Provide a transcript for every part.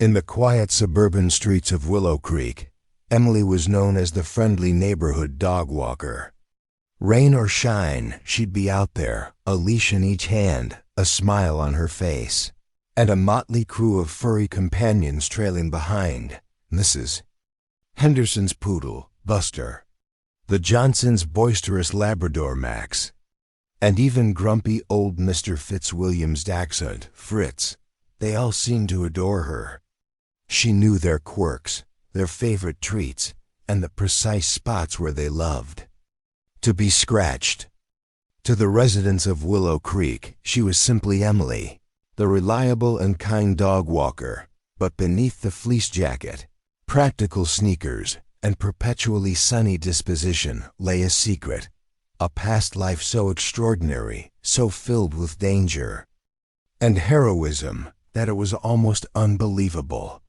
In the quiet suburban streets of Willow Creek, Emily was known as the friendly neighborhood dog walker. Rain or shine, she'd be out there, a leash in each hand, a smile on her face, and a motley crew of furry companions trailing behind. Mrs. Henderson's poodle, Buster, the Johnsons' boisterous Labrador, Max, and even grumpy old Mr. Fitzwilliam's dachshund, Fritz. They all seemed to adore her. She knew their quirks, their favorite treats, and the precise spots where they loved to be scratched. To the residents of Willow Creek, she was simply Emily, the reliable and kind dog walker. But beneath the fleece jacket, practical sneakers, and perpetually sunny disposition lay a secret, a past life so extraordinary, so filled with danger and heroism that it was almost unbelievable.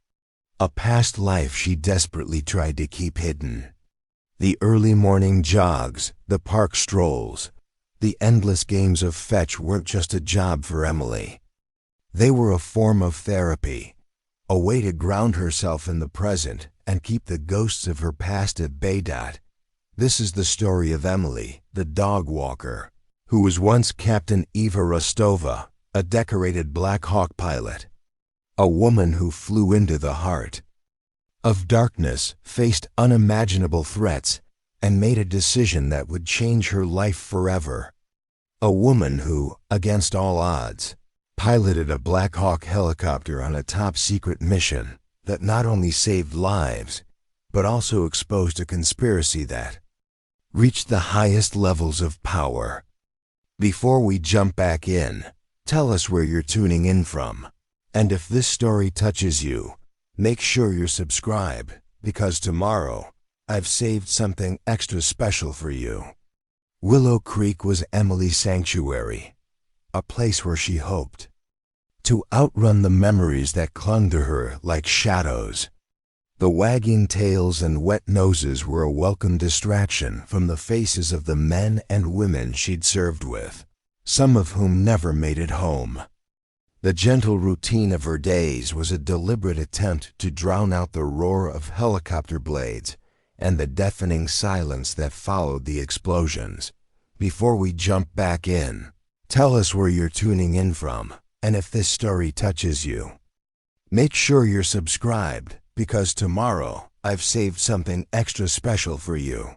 A past life she desperately tried to keep hidden. The early morning jogs, the park strolls, the endless games of fetch weren't just a job for Emily. They were a form of therapy, a way to ground herself in the present and keep the ghosts of her past at bay. This is the story of Emily, the dog walker, who was once Captain Eva Rostova, a decorated Black Hawk pilot. A woman who flew into the heart of darkness, faced unimaginable threats, and made a decision that would change her life forever. A woman who, against all odds, piloted a Black Hawk helicopter on a top-secret mission that not only saved lives, but also exposed a conspiracy that reached the highest levels of power. Before we jump back in, tell us where you're tuning in from. And if this story touches you, make sure you're subscribed, because tomorrow I've saved something extra special for you. Willow Creek was Emily's sanctuary, a place where she hoped to outrun the memories that clung to her like shadows. The wagging tails and wet noses were a welcome distraction from the faces of the men and women she'd served with, some of whom never made it home. The gentle routine of her days was a deliberate attempt to drown out the roar of helicopter blades and the deafening silence that followed the explosions. Before we jump back in, tell us where you're tuning in from, and if this story touches you, make sure you're subscribed, because tomorrow I've saved something extra special for you.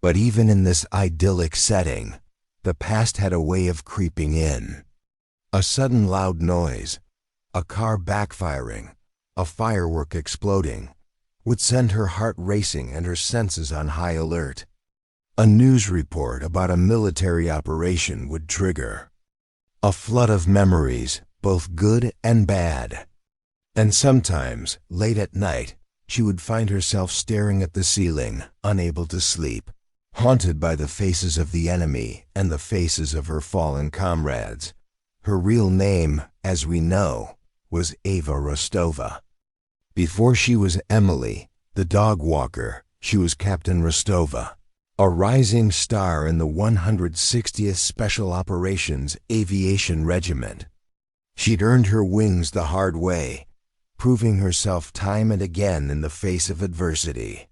But even in this idyllic setting, the past had a way of creeping in. A sudden loud noise, a car backfiring, a firework exploding, would send her heart racing and her senses on high alert. A news report about a military operation would trigger a flood of memories, both good and bad. And sometimes, late at night, she would find herself staring at the ceiling, unable to sleep, haunted by the faces of the enemy and the faces of her fallen comrades. Her real name, as we know, was Eva Rostova. Before she was Emily, the dog walker, she was Captain Rostova, a rising star in the 160th Special Operations Aviation Regiment. She'd earned her wings the hard way, proving herself time and again in the face of adversity.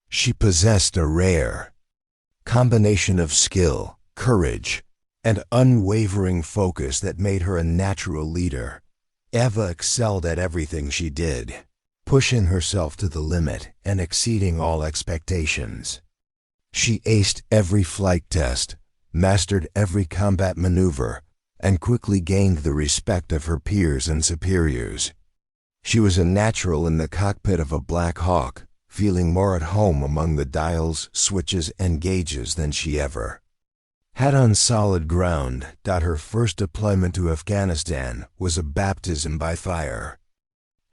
She possessed a rare combination of skill, courage, and unwavering focus that made her a natural leader. Eva excelled at everything she did, pushing herself to the limit and exceeding all expectations. She aced every flight test, mastered every combat maneuver, and quickly gained the respect of her peers and superiors. She was a natural in the cockpit of a Black Hawk, feeling more at home among the dials, switches, and gauges than she ever had on solid ground. Her first deployment to Afghanistan was a baptism by fire.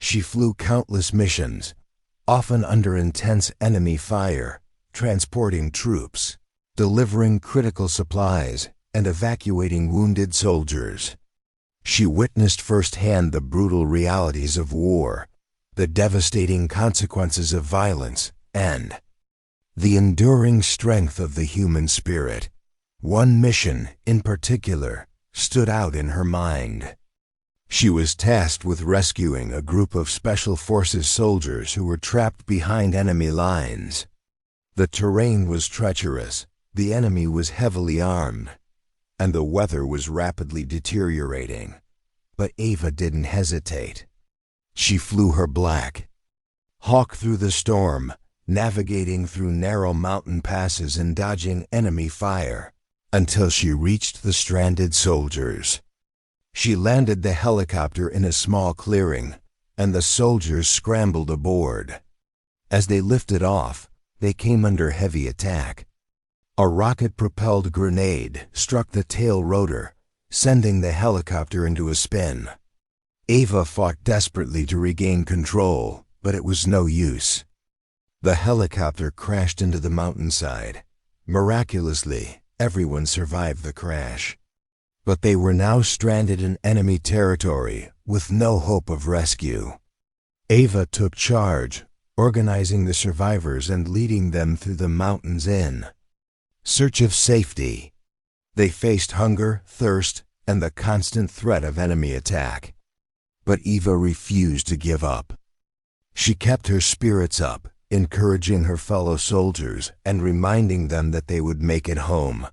She flew countless missions, often under intense enemy fire, transporting troops, delivering critical supplies, and evacuating wounded soldiers. She witnessed firsthand the brutal realities of war, the devastating consequences of violence, and the enduring strength of the human spirit. One mission, in particular, stood out in her mind. She was tasked with rescuing a group of Special Forces soldiers who were trapped behind enemy lines. The terrain was treacherous, the enemy was heavily armed, and the weather was rapidly deteriorating. But Ava didn't hesitate. She flew her black hawk through the storm, navigating through narrow mountain passes and dodging enemy fire, until she reached the stranded soldiers. She landed the helicopter in a small clearing, and the soldiers scrambled aboard. As they lifted off, they came under heavy attack. A rocket-propelled grenade struck the tail rotor, sending the helicopter into a spin. Ava fought desperately to regain control, but it was no use. The helicopter crashed into the mountainside. Miraculously, everyone survived the crash. But they were now stranded in enemy territory, with no hope of rescue. Ava took charge, organizing the survivors and leading them through the mountains in search of safety. They faced hunger, thirst, and the constant threat of enemy attack. But Ava refused to give up. She kept her spirits up, encouraging her fellow soldiers and reminding them that they would make it home.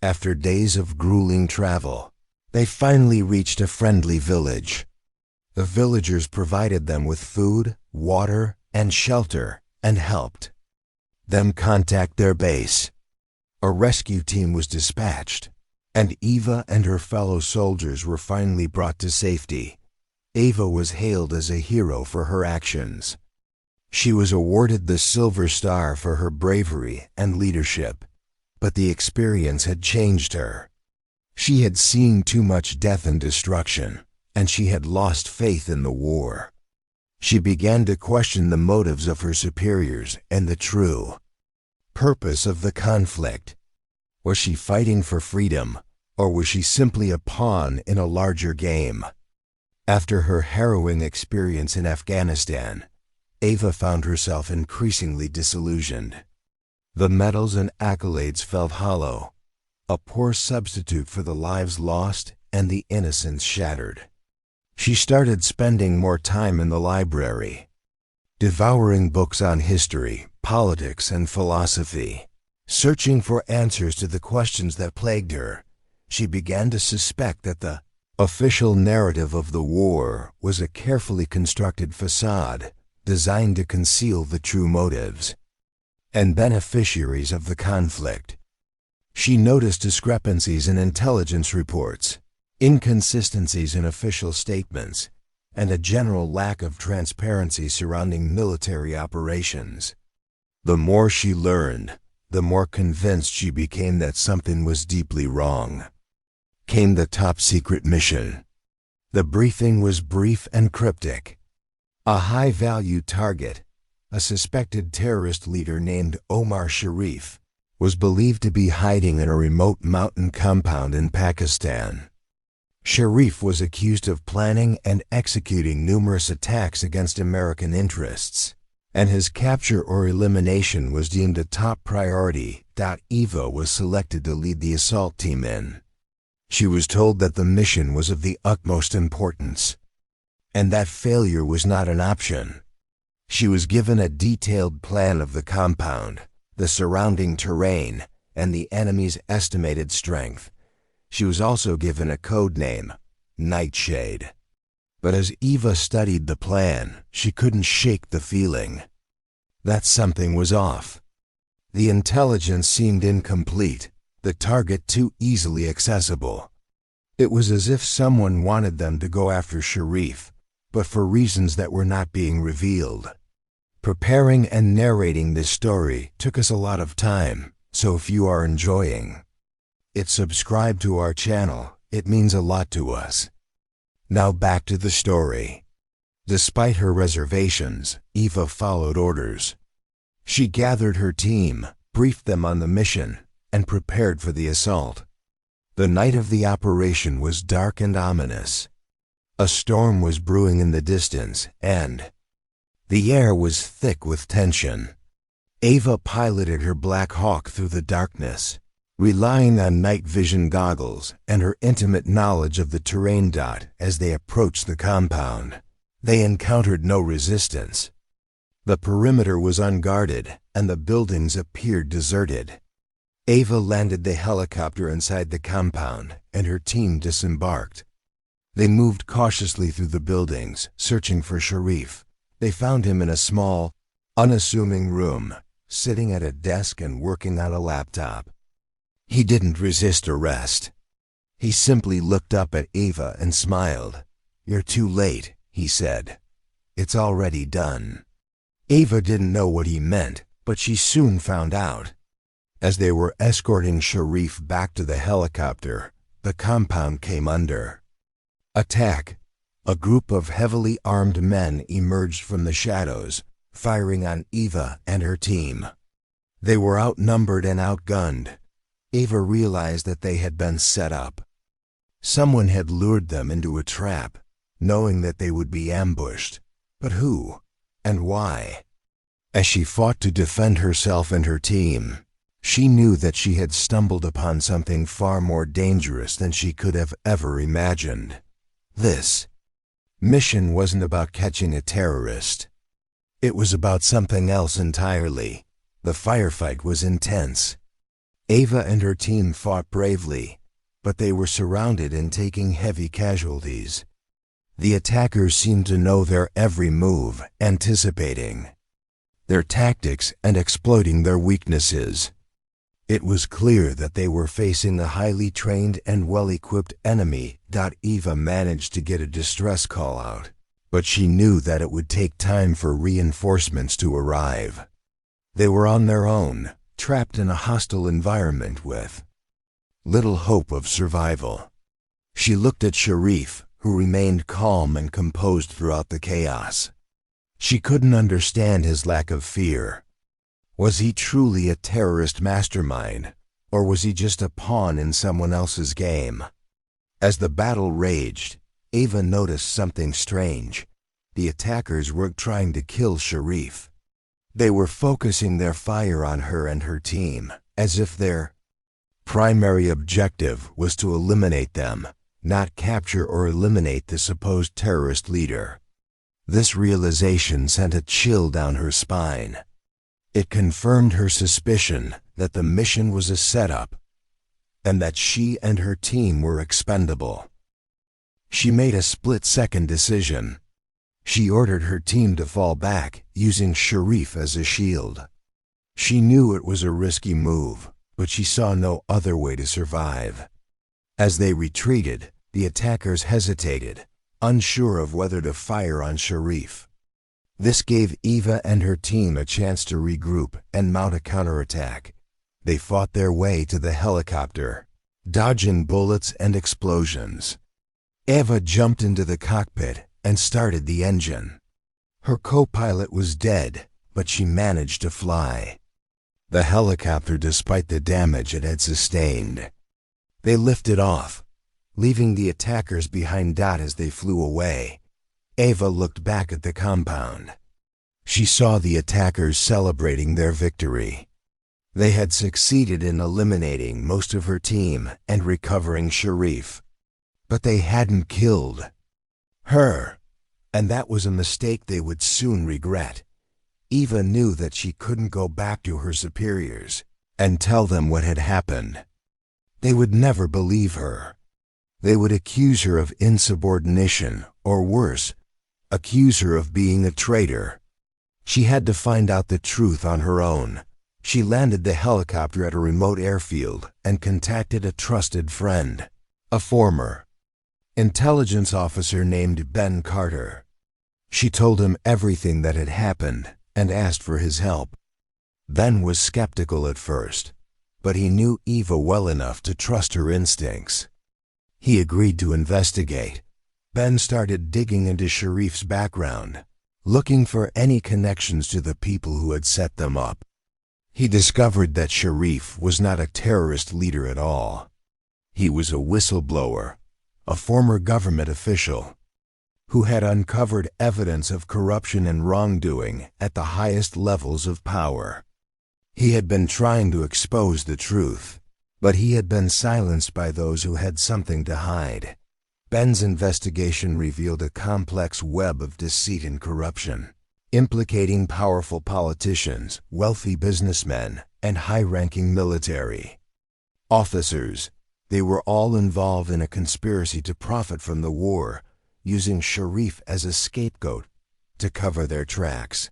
After days of grueling travel, they finally reached a friendly village. The villagers provided them with food, water, and shelter, and helped them contact their base. A rescue team was dispatched, and Ava and her fellow soldiers were finally brought to safety. Ava was hailed as a hero for her actions. She was awarded the Silver Star for her bravery and leadership, but the experience had changed her. She had seen too much death and destruction, and she had lost faith in the war. She began to question the motives of her superiors and the true purpose of the conflict. Was she fighting for freedom, or was she simply a pawn in a larger game? After her harrowing experience in Afghanistan, Ava found herself increasingly disillusioned. The medals and accolades felt hollow, a poor substitute for the lives lost and the innocence shattered. She started spending more time in the library, devouring books on history, politics, and philosophy. Searching for answers to the questions that plagued her, she began to suspect that the official narrative of the war was a carefully constructed facade designed to conceal the true motives and beneficiaries of the conflict. She noticed discrepancies in intelligence reports, inconsistencies in official statements, and a general lack of transparency surrounding military operations. The more she learned, the more convinced she became that something was deeply wrong. Came the top-secret mission. The briefing was brief and cryptic. A high-value target, a suspected terrorist leader named Omar Sharif, was believed to be hiding in a remote mountain compound in Pakistan. Sharif was accused of planning and executing numerous attacks against American interests, and his capture or elimination was deemed a top priority. Eva was selected to lead the assault team in. She was told that the mission was of the utmost importance, and that failure was not an option. She was given a detailed plan of the compound, the surrounding terrain, and the enemy's estimated strength. She was also given a code name, Nightshade. But as Eva studied the plan, she couldn't shake the feeling that something was off. The intelligence seemed incomplete, the target too easily accessible. It was as if someone wanted them to go after Sharif, but for reasons that were not being revealed. Preparing and narrating this story took us a lot of time, so if you are enjoying it, subscribe to our channel. It means a lot to us. Now back to the story. Despite her reservations, Eva followed orders. She gathered her team, briefed them on the mission, and prepared for the assault. The night of the operation was dark and ominous. A storm was brewing in the distance, and the air was thick with tension. Ava piloted her Black Hawk through the darkness, Relying on night vision goggles and her intimate knowledge of the terrain. As they approached the compound, they encountered no resistance. The perimeter was unguarded, and the buildings appeared deserted. Ava landed the helicopter inside the compound, and her team disembarked. They moved cautiously through the buildings, searching for Sharif. They found him in a small, unassuming room, sitting at a desk and working on a laptop. He didn't resist arrest. He simply looked up at Ava and smiled. "You're too late," he said. "It's already done." Ava didn't know what he meant, but she soon found out. As they were escorting Sharif back to the helicopter, the compound came under attack. A group of heavily armed men emerged from the shadows, firing on Ava and her team. They were outnumbered and outgunned. Ava realized that they had been set up. Someone had lured them into a trap, knowing that they would be ambushed. But who? And why? As she fought to defend herself and her team, she knew that she had stumbled upon something far more dangerous than she could have ever imagined. This mission wasn't about catching a terrorist. It was about something else entirely. The firefight was intense. Ava and her team fought bravely, but they were surrounded and taking heavy casualties. The attackers seemed to know their every move, anticipating their tactics and exploiting their weaknesses. It was clear that they were facing a highly trained and well-equipped enemy. Eva managed to get a distress call out, but she knew that it would take time for reinforcements to arrive. They were on their own, trapped in a hostile environment with little hope of survival. She looked at Sharif, who remained calm and composed throughout the chaos. She couldn't understand his lack of fear. Was he truly a terrorist mastermind, or was he just a pawn in someone else's game? As the battle raged, Ava noticed something strange. The attackers weren't trying to kill Sharif. They were focusing their fire on her and her team, as if their primary objective was to eliminate them, not capture or eliminate the supposed terrorist leader. This realization sent a chill down her spine. It confirmed her suspicion that the mission was a setup, and that she and her team were expendable. She made a split-second decision. She ordered her team to fall back, using Sharif as a shield. She knew it was a risky move, but she saw no other way to survive. As they retreated, the attackers hesitated, unsure of whether to fire on Sharif. This gave Eva and her team a chance to regroup and mount a counterattack. They fought their way to the helicopter, dodging bullets and explosions. Eva jumped into the cockpit and started the engine. Her co-pilot was dead, but she managed to fly the helicopter despite the damage it had sustained. They lifted off, leaving the attackers behind. As they flew away, Ava looked back at the compound. She saw the attackers celebrating their victory. They had succeeded in eliminating most of her team and recovering Sharif. But they hadn't killed her, and that was a mistake they would soon regret. Eva knew that she couldn't go back to her superiors and tell them what had happened. They would never believe her. They would accuse her of insubordination, or worse, accuse her of being a traitor. She had to find out the truth on her own. She landed the helicopter at a remote airfield and contacted a trusted friend, a former intelligence officer named Ben Carter. She told him everything that had happened and asked for his help. Ben was skeptical at first, but he knew Eva well enough to trust her instincts. He agreed to investigate. Ben started digging into Sharif's background, looking for any connections to the people who had set them up. He discovered that Sharif was not a terrorist leader at all. He was a whistleblower, a former government official, who had uncovered evidence of corruption and wrongdoing at the highest levels of power. He had been trying to expose the truth, But he had been silenced by those who had something to hide. Ben's investigation revealed a complex web of deceit and corruption, implicating powerful politicians, wealthy businessmen, and high-ranking military officers. They were all involved in a conspiracy to profit from the war, using Sharif as a scapegoat to cover their tracks.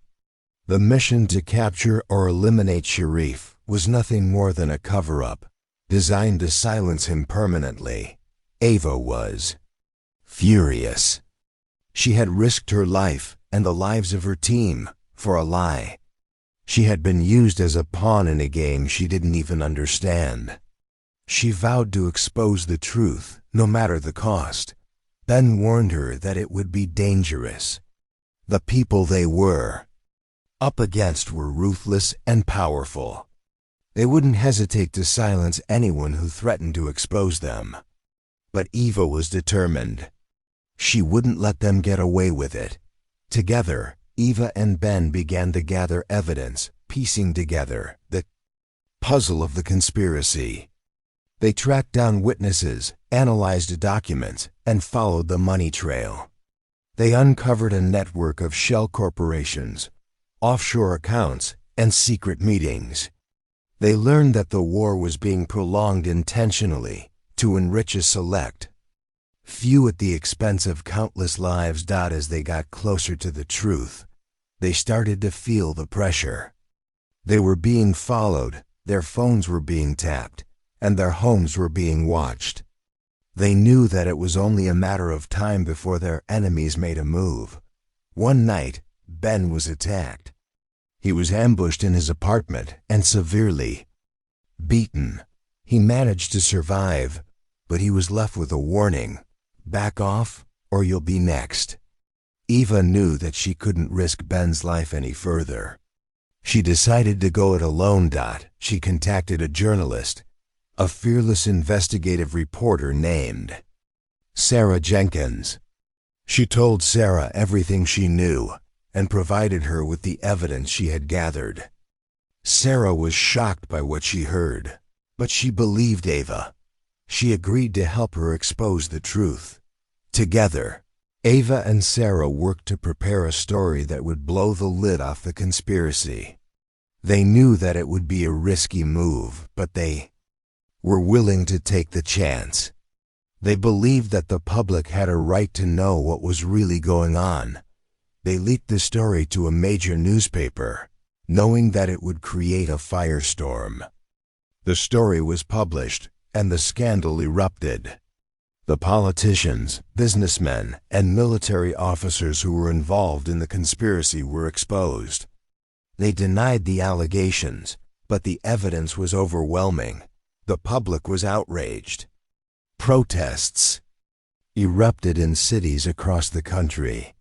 The mission to capture or eliminate Sharif was nothing more than a cover-up, designed to silence him permanently. Ava was furious. She had risked her life and the lives of her team for a lie. She had been used as a pawn in a game she didn't even understand. She vowed to expose the truth, no matter the cost. Ben warned her that it would be dangerous. The people they were up against were ruthless and powerful. They wouldn't hesitate to silence anyone who threatened to expose them. But Eva was determined. She wouldn't let them get away with it. Together, Eva and Ben began to gather evidence, piecing together the puzzle of the conspiracy. They tracked down witnesses, analyzed documents, and followed the money trail. They uncovered a network of shell corporations, offshore accounts, and secret meetings. They learned that the war was being prolonged intentionally to enrich a select few at the expense of countless lives. As they got closer to the truth, they started to feel the pressure. They were being followed, their phones were being tapped, and their homes were being watched. They knew that it was only a matter of time before their enemies made a move. One night, Ben was attacked. He was ambushed in his apartment and severely beaten. He managed to survive, but he was left with a warning: back off or you'll be next. Eva knew that she couldn't risk Ben's life any further. She decided to go it alone. She contacted a journalist, a fearless investigative reporter named Sarah Jenkins. She told Sarah everything she knew and provided her with the evidence she had gathered. Sarah was shocked by what she heard, but she believed Ava. She agreed to help her expose the truth. Together, Ava and Sarah worked to prepare a story that would blow the lid off the conspiracy. They knew that it would be a risky move, but they were willing to take the chance. They believed that the public had a right to know what was really going on. They leaked the story to a major newspaper, knowing that it would create a firestorm. The story was published, and the scandal erupted. The politicians, businessmen, and military officers who were involved in the conspiracy were exposed. They denied the allegations, but the evidence was overwhelming. The public was outraged. Protests erupted in cities across the country.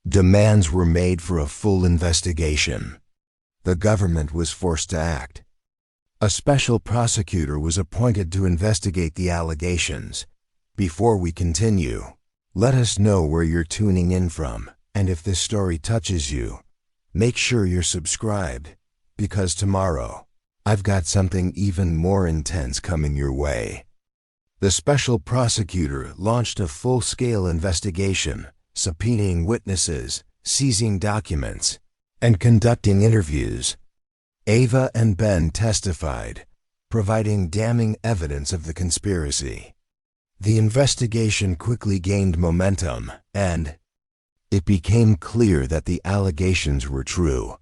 Demands were made for a full investigation. The government was forced to act. A special prosecutor was appointed to investigate the allegations. Before we continue, let us know where you're tuning in from, and if this story touches you, make sure you're subscribed, because tomorrow, I've got something even more intense coming your way. The special prosecutor launched a full-scale investigation, subpoenaing witnesses, seizing documents, and conducting interviews. Ava and Ben testified, providing damning evidence of the conspiracy. The investigation quickly gained momentum, and it became clear that the allegations were true.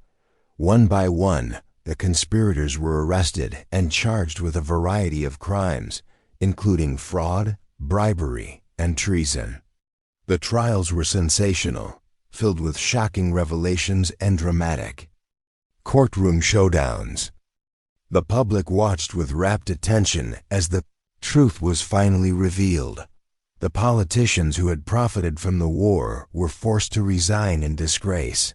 One by one, the conspirators were arrested and charged with a variety of crimes, including fraud, bribery, and treason. The trials were sensational, filled with shocking revelations and dramatic courtroom showdowns. The public watched with rapt attention as the truth was finally revealed. The politicians who had profited from the war were forced to resign in disgrace.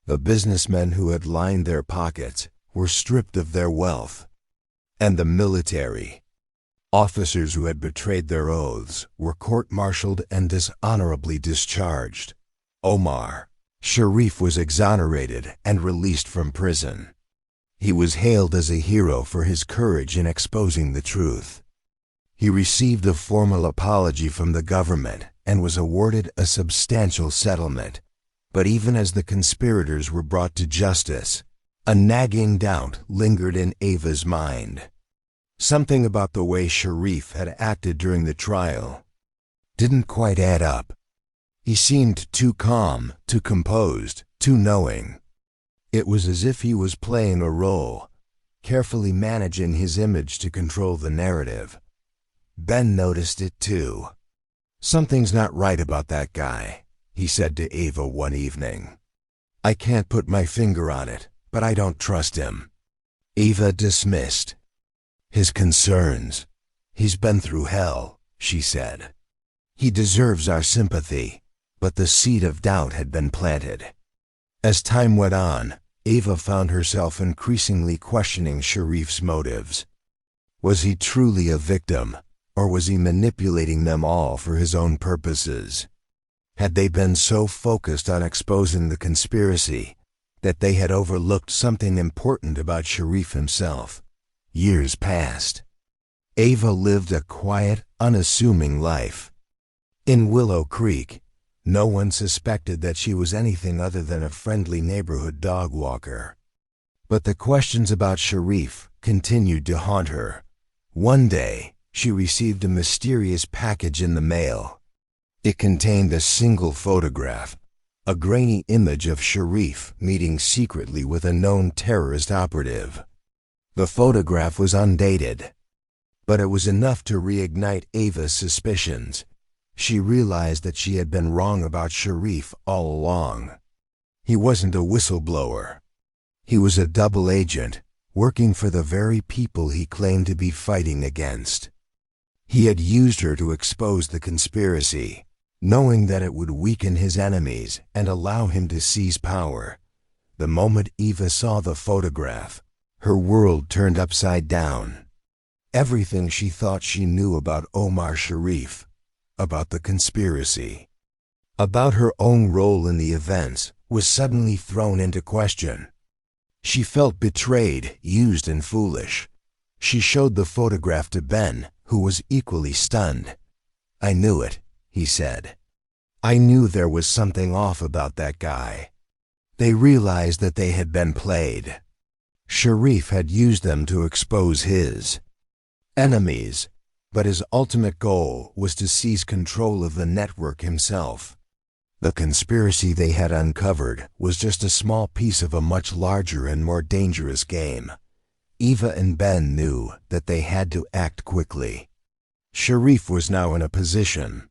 The businessmen who had lined their pockets were stripped of their wealth. And the military officers who had betrayed their oaths were court-martialed and dishonorably discharged. Omar Sharif was exonerated and released from prison. He was hailed as a hero for his courage in exposing the truth. He received a formal apology from the government and was awarded a substantial settlement. But even as the conspirators were brought to justice, a nagging doubt lingered in Ava's mind. Something about the way Sharif had acted during the trial didn't quite add up. He seemed too calm, too composed, too knowing. It was as if he was playing a role, carefully managing his image to control the narrative. Ben noticed it too. "Something's not right about that guy," he said to Ava one evening. "I can't put my finger on it, but I don't trust him." Ava dismissed his concerns. "He's been through hell," she said. "He deserves our sympathy," but the seed of doubt had been planted. As time went on, Ava found herself increasingly questioning Sharif's motives. Was he truly a victim, or was he manipulating them all for his own purposes? Had they been so focused on exposing the conspiracy that they had overlooked something important about Sharif himself? Years passed. Ava lived a quiet, unassuming life. In Willow Creek, no one suspected that she was anything other than a friendly neighborhood dog walker. But the questions about Sharif continued to haunt her. One day, she received a mysterious package in the mail. It contained a single photograph, a grainy image of Sharif meeting secretly with a known terrorist operative. The photograph was undated, but it was enough to reignite Ava's suspicions. She realized that she had been wrong about Sharif all along. He wasn't a whistleblower. He was a double agent, working for the very people he claimed to be fighting against. He had used her to expose the conspiracy, knowing that it would weaken his enemies and allow him to seize power. The moment Ava saw the photograph, her world turned upside down. Everything she thought she knew about Omar Sharif, about the conspiracy, about her own role in the events, was suddenly thrown into question. She felt betrayed, used, and foolish. She showed the photograph to Ben, who was equally stunned. "I knew it," he said. "I knew there was something off about that guy." They realized that they had been played. Sharif had used them to expose his enemies, but his ultimate goal was to seize control of the network himself. The conspiracy they had uncovered was just a small piece of a much larger and more dangerous game. Ava and Ben knew that they had to act quickly. Sharif was now in a position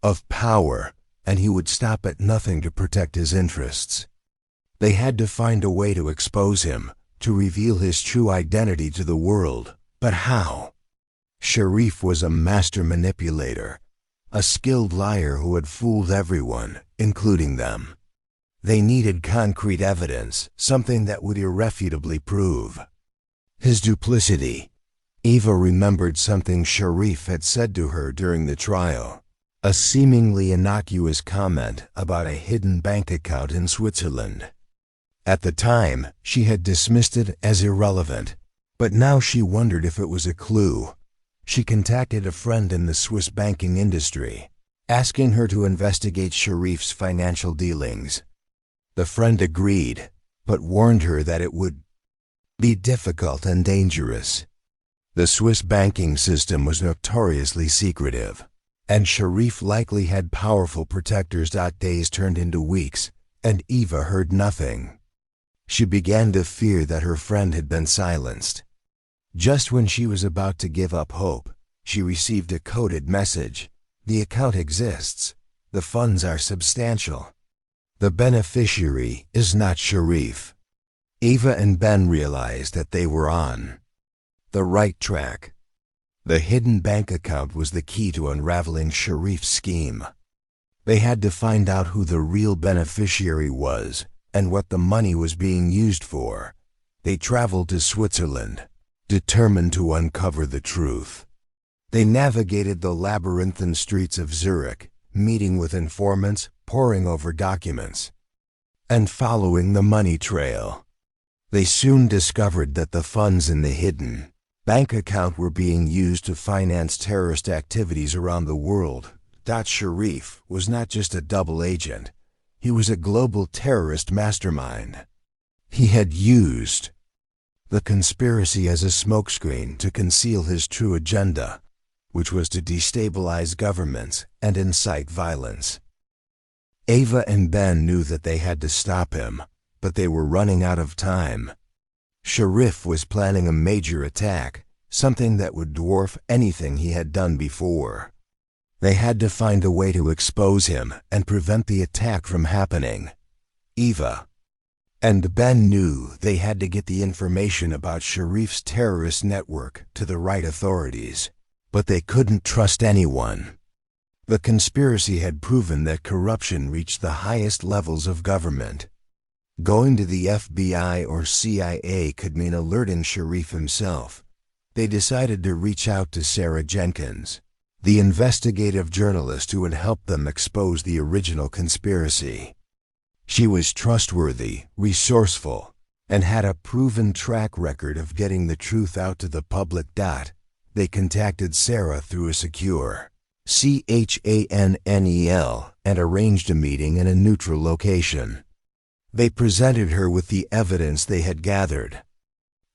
of power, and he would stop at nothing to protect his interests. They had to find a way to expose him, to reveal his true identity to the world. But how? Sharif was a master manipulator, a skilled liar who had fooled everyone, including them. They needed concrete evidence, something that would irrefutably prove his duplicity. Ava remembered something Sharif had said to her during the trial, a seemingly innocuous comment about a hidden bank account in Switzerland. At the time, she had dismissed it as irrelevant, but now she wondered if it was a clue. She contacted a friend in the Swiss banking industry, asking her to investigate Sharif's financial dealings. The friend agreed, but warned her that it would be difficult and dangerous. The Swiss banking system was notoriously secretive, and Sharif likely had powerful protectors. Days turned into weeks, and Eva heard nothing. She began to fear that her friend had been silenced. Just when she was about to give up hope, she received a coded message. "The account exists. The funds are substantial. The beneficiary is not Sharif." Eva and Ben realized that they were on the right track. The hidden bank account was the key to unraveling Sharif's scheme. They had to find out who the real beneficiary was and what the money was being used for. They traveled to Switzerland, determined to uncover the truth. They navigated the labyrinthine streets of Zurich, meeting with informants, poring over documents, and following the money trail. They soon discovered that the funds in the hidden bank account were being used to finance terrorist activities around the world. Sharif was not just a double agent, he was a global terrorist mastermind. He had used the conspiracy as a smokescreen to conceal his true agenda, which was to destabilize governments and incite violence. Ava and Ben knew that they had to stop him, but they were running out of time. Sharif was planning a major attack, something that would dwarf anything he had done before. They had to find a way to expose him and prevent the attack from happening. Eva and Ben knew they had to get the information about Sharif's terrorist network to the right authorities, but they couldn't trust anyone. The conspiracy had proven that corruption reached the highest levels of government. Going to the FBI or CIA could mean alerting Sharif himself. They decided to reach out to Sarah Jenkins, the investigative journalist who would help them expose the original conspiracy. She was trustworthy, resourceful, and had a proven track record of getting the truth out to the public. They contacted Sarah through a secure channel and arranged a meeting in a neutral location. They presented her with the evidence they had gathered,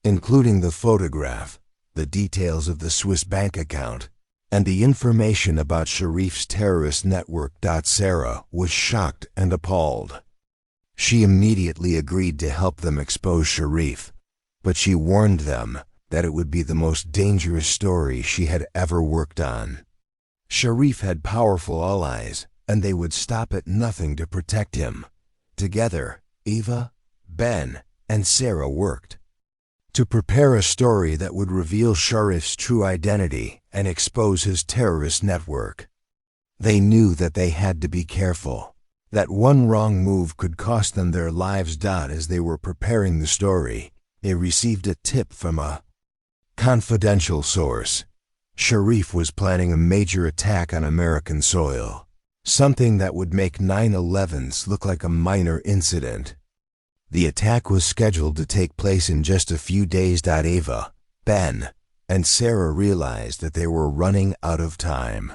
including the photograph, the details of the Swiss bank account, and the information about Sharif's terrorist network. Sarah was shocked and appalled. She immediately agreed to help them expose Sharif, but she warned them that it would be the most dangerous story she had ever worked on. Sharif had powerful allies, and they would stop at nothing to protect him. Together, Eva, Ben, and Sarah worked to prepare a story that would reveal Sharif's true identity and expose his terrorist network. They knew that they had to be careful, that one wrong move could cost them their lives. As they were preparing the story, they received a tip from a confidential source. Sharif was planning a major attack on American soil, something that would make 9/11s look like a minor incident. The attack was scheduled to take place in just a few days. Ava, Ben, and Sarah realized that they were running out of time.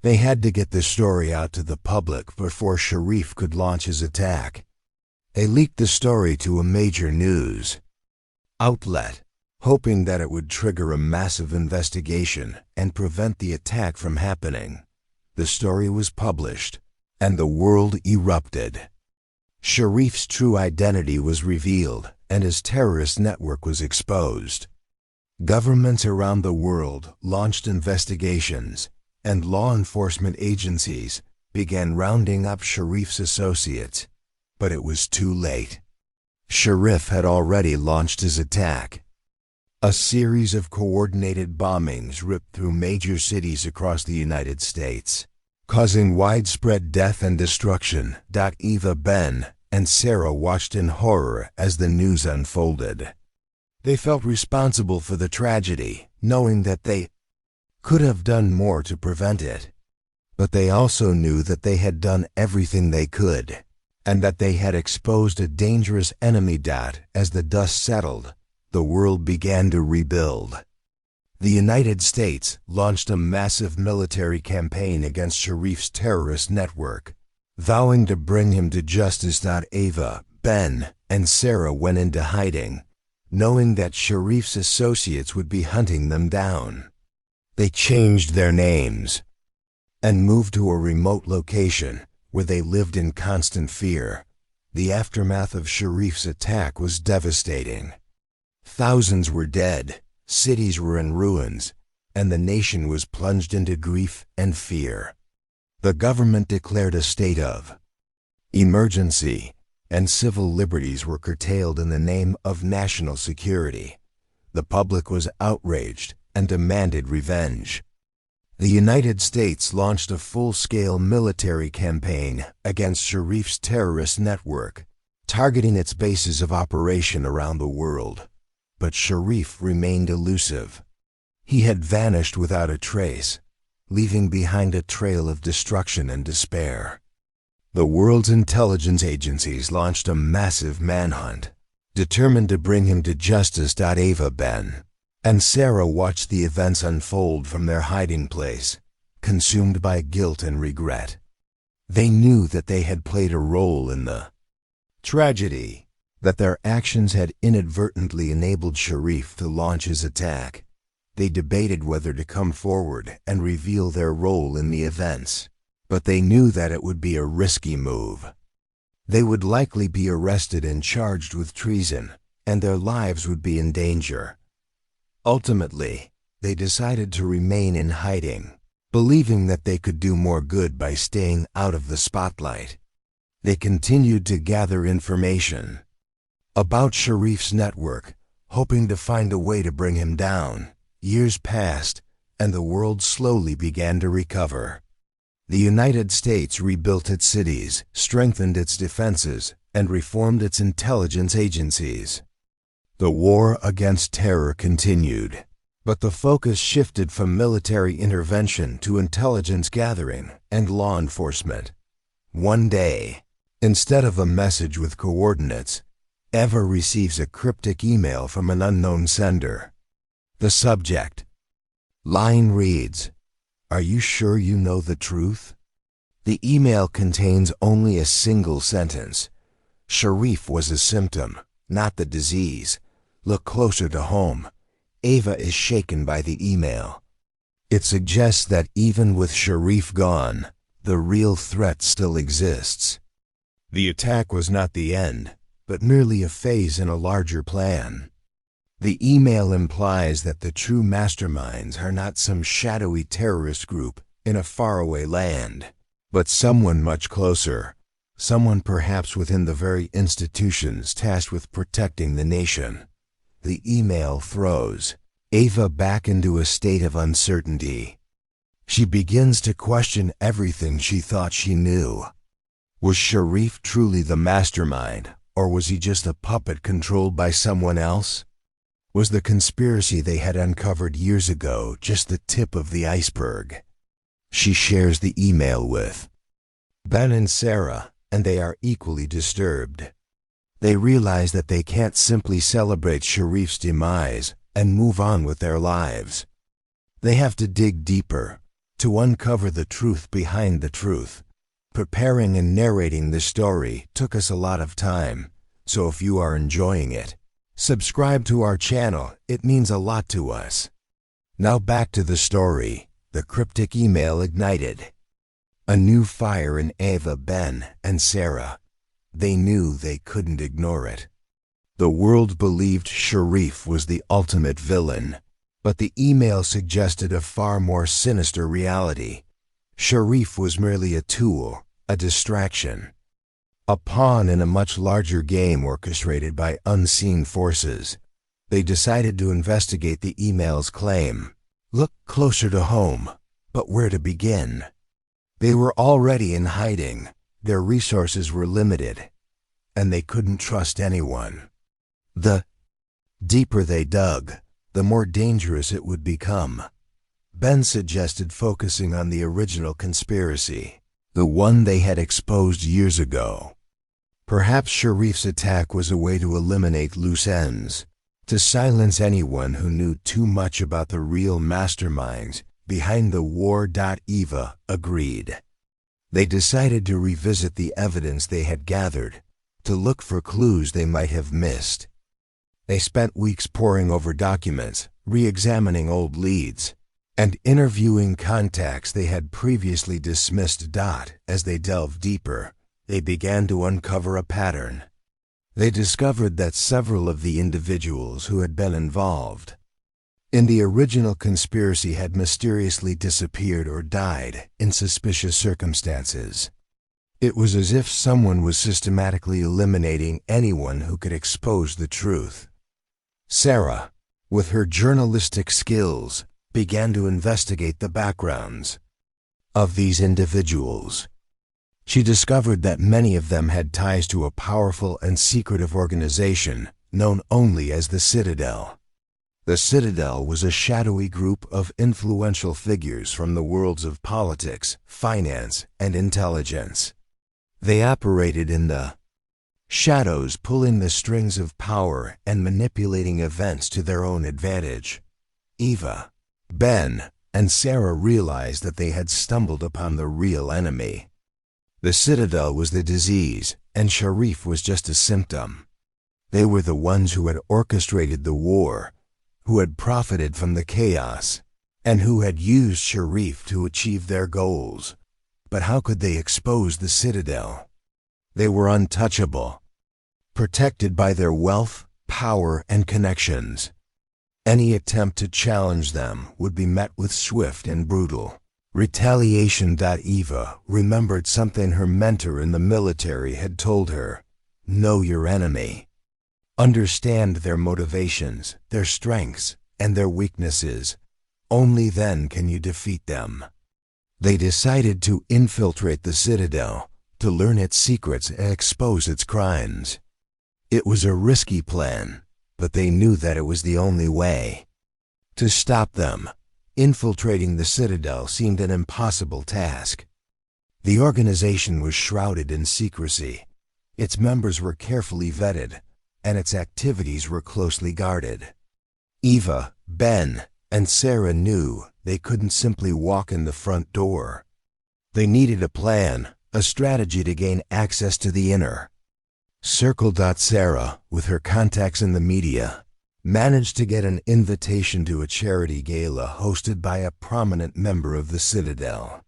They had to get the story out to the public before Sharif could launch his attack. They leaked the story to a major news outlet, hoping that it would trigger a massive investigation and prevent the attack from happening. The story was published, and the world erupted. Sharif's true identity was revealed, and his terrorist network was exposed. Governments around the world launched investigations, and law enforcement agencies began rounding up Sharif's associates. But it was too late. Sharif had already launched his attack. A series of coordinated bombings ripped through major cities across the United States, causing widespread death and destruction. Eva, Ben, and Sarah watched in horror as the news unfolded. They felt responsible for the tragedy, knowing that they could have done more to prevent it. But they also knew that they had done everything they could, and that they had exposed a dangerous enemy. As the dust settled, the world began to rebuild. The United States launched a massive military campaign against Sharif's terrorist network, vowing to bring him to justice. Ava, Ben, and Sarah went into hiding, knowing that Sharif's associates would be hunting them down. They changed their names and moved to a remote location where they lived in constant fear. The aftermath of Sharif's attack was devastating. Thousands were dead, cities were in ruins, and the nation was plunged into grief and fear. The government declared a state of emergency, and civil liberties were curtailed in the name of national security. The public was outraged and demanded revenge. The United States launched a full-scale military campaign against Sharif's terrorist network, targeting its bases of operation around the world. But Sharif remained elusive. He had vanished without a trace, leaving behind a trail of destruction and despair. The world's intelligence agencies launched a massive manhunt, determined to bring him to justice. Ava, Ben, and Sarah watched the events unfold from their hiding place, consumed by guilt and regret. They knew that they had played a role in the tragedy, that their actions had inadvertently enabled Sharif to launch his attack. They debated whether to come forward and reveal their role in the events, but they knew that it would be a risky move. They would likely be arrested and charged with treason, and their lives would be in danger. Ultimately, they decided to remain in hiding, believing that they could do more good by staying out of the spotlight. They continued to gather information about Sharif's network, hoping to find a way to bring him down. Years passed, and the world slowly began to recover. The United States rebuilt its cities, strengthened its defenses, and reformed its intelligence agencies. The war against terror continued, but the focus shifted from military intervention to intelligence gathering and law enforcement. One day, instead of a message with coordinates, Eva receives a cryptic email from an unknown sender. The subject line reads, "Are you sure you know the truth?" The email contains only a single sentence. Sharif was a symptom, not the disease. Look closer to home. Eva is shaken by the email. It suggests that even with Sharif gone, the real threat still exists. The attack was not the end, but merely a phase in a larger plan. The email implies that the true masterminds are not some shadowy terrorist group in a faraway land, but someone much closer, someone perhaps within the very institutions tasked with protecting the nation. The email throws Eva back into a state of uncertainty. She begins to question everything she thought she knew. Was Sharif truly the mastermind, or was he just a puppet controlled by someone else? Was the conspiracy they had uncovered years ago just the tip of the iceberg? She shares the email with Ben and Sarah, and they are equally disturbed. They realize that they can't simply celebrate Sharif's demise and move on with their lives. They have to dig deeper, to uncover the truth behind the truth. Preparing and narrating this story took us a lot of time, so if you are enjoying it, subscribe to our channel. It means a lot to us. Now back to the story. The cryptic email ignited a new fire in Eva, Ben, and Sarah. They knew they couldn't ignore it. The world believed Sharif was the ultimate villain, but the email suggested a far more sinister reality. Sharif was merely a tool, a distraction, a pawn in a much larger game orchestrated by unseen forces. They decided to investigate the email's claim. Look closer to home, but where to begin? They were already in hiding. Their resources were limited, and they couldn't trust anyone. The deeper they dug, the more dangerous it would become. Ben suggested focusing on the original conspiracy, the one they had exposed years ago. Perhaps Sharif's attack was a way to eliminate loose ends, to silence anyone who knew too much about the real masterminds behind the war. Eva agreed. They decided to revisit the evidence they had gathered, to look for clues they might have missed. They spent weeks poring over documents, re-examining old leads, and interviewing contacts they had previously dismissed. As they delved deeper, they began to uncover a pattern. They discovered that several of the individuals who had been involved in the original conspiracy had mysteriously disappeared or died in suspicious circumstances. It was as if someone was systematically eliminating anyone who could expose the truth. Sarah, with her journalistic skills, began to investigate the backgrounds of these individuals. She discovered that many of them had ties to a powerful and secretive organization known only as the Citadel. The Citadel was a shadowy group of influential figures from the worlds of politics, finance, and intelligence. They operated in the shadows pulling the strings of power and manipulating events to their own advantage. Eva, Ben, and Sarah realized that they had stumbled upon the real enemy. The Citadel was the disease, and Sharif was just a symptom. They were the ones who had orchestrated the war, who had profited from the chaos, and who had used Sharif to achieve their goals. But how could they expose the Citadel? They were untouchable, protected by their wealth, power, and connections. Any attempt to challenge them would be met with swift and brutal retaliation. Eva remembered something her mentor in the military had told her: know your enemy. Understand their motivations, their strengths, and their weaknesses. Only then can you defeat them. They decided to infiltrate the Citadel, to learn its secrets and expose its crimes. It was a risky plan, but they knew that it was the only way. To stop them, infiltrating the Citadel seemed an impossible task. The organization was shrouded in secrecy. Its members were carefully vetted, and its activities were closely guarded. Eva, Ben, and Sarah knew they couldn't simply walk in the front door. They needed a plan, a strategy to gain access to the inner circle. Sarah, with her contacts in the media, managed to get an invitation to a charity gala hosted by a prominent member of the Citadel.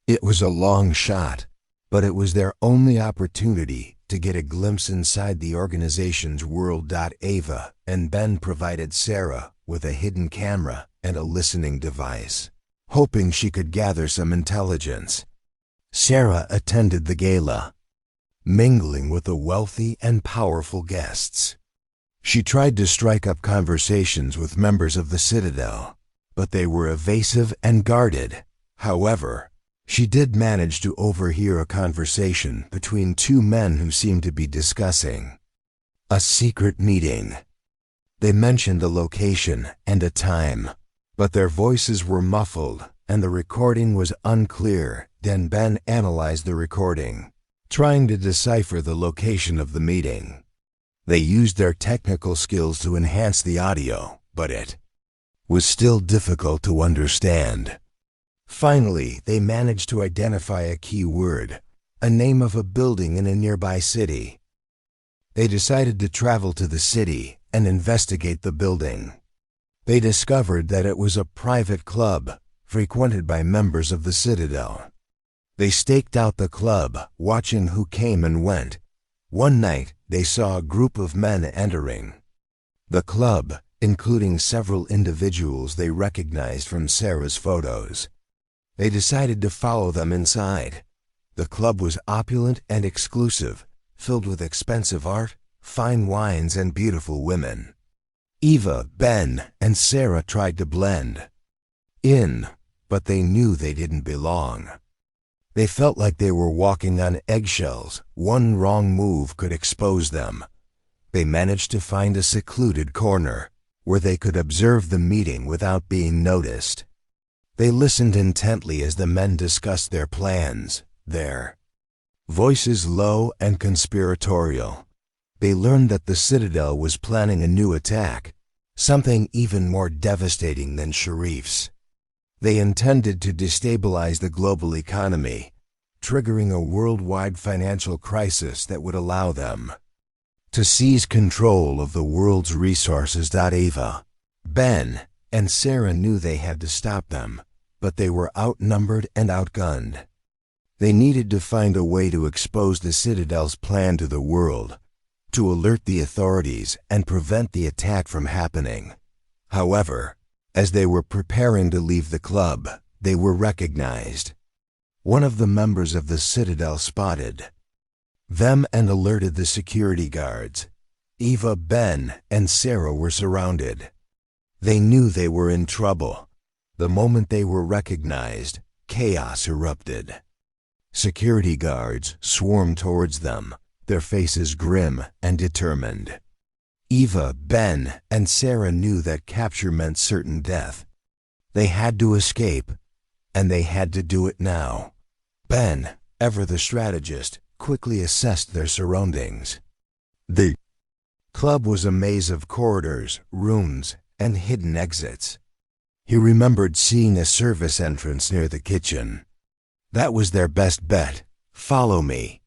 It was a long shot, but it was their only opportunity to get a glimpse inside the organization's world. Eva and Ben provided Sarah with a hidden camera and a listening device, hoping she could gather some intelligence. Sarah attended the gala, mingling with the wealthy and powerful guests. She tried to strike up conversations with members of the Citadel, but they were evasive and guarded. However, she did manage to overhear a conversation between two men who seemed to be discussing a secret meeting. They mentioned a location and a time, but their voices were muffled and the recording was unclear. Then Ben analyzed the recording, trying to decipher the location of the meeting. They used their technical skills to enhance the audio, but it was still difficult to understand. Finally, they managed to identify a key word, a name of a building in a nearby city. They decided to travel to the city and investigate the building. They discovered that it was a private club frequented by members of the Citadel. They staked out the club, watching who came and went. One night, they saw a group of men entering the club, including several individuals they recognized from Sarah's photos. They decided to follow them inside. The club was opulent and exclusive, filled with expensive art, fine wines, and beautiful women. Eva, Ben, and Sarah tried to blend in, but they knew they didn't belong. They felt like they were walking on eggshells. One wrong move could expose them. They managed to find a secluded corner where they could observe the meeting without being noticed. They listened intently as the men discussed their plans, their voices low and conspiratorial. They learned that the Citadel was planning a new attack, something even more devastating than Sharif's. They intended to destabilize the global economy, triggering a worldwide financial crisis that would allow them to seize control of the world's resources. Eva, Ben, and Sarah knew they had to stop them, but they were outnumbered and outgunned. They needed to find a way to expose the Citadel's plan to the world, to alert the authorities and prevent the attack from happening. However, as they were preparing to leave the club, they were recognized. One of the members of the Citadel spotted them and alerted the security guards. Eva, Ben, and Sarah were surrounded. They knew they were in trouble. The moment they were recognized, chaos erupted. Security guards swarmed towards them, their faces grim and determined. Eva, Ben, and Sarah knew that capture meant certain death. They had to escape, and they had to do it now. Ben, ever the strategist, quickly assessed their surroundings. The club was a maze of corridors, rooms, and hidden exits. He remembered seeing a service entrance near the kitchen. That was their best bet. "Follow me,"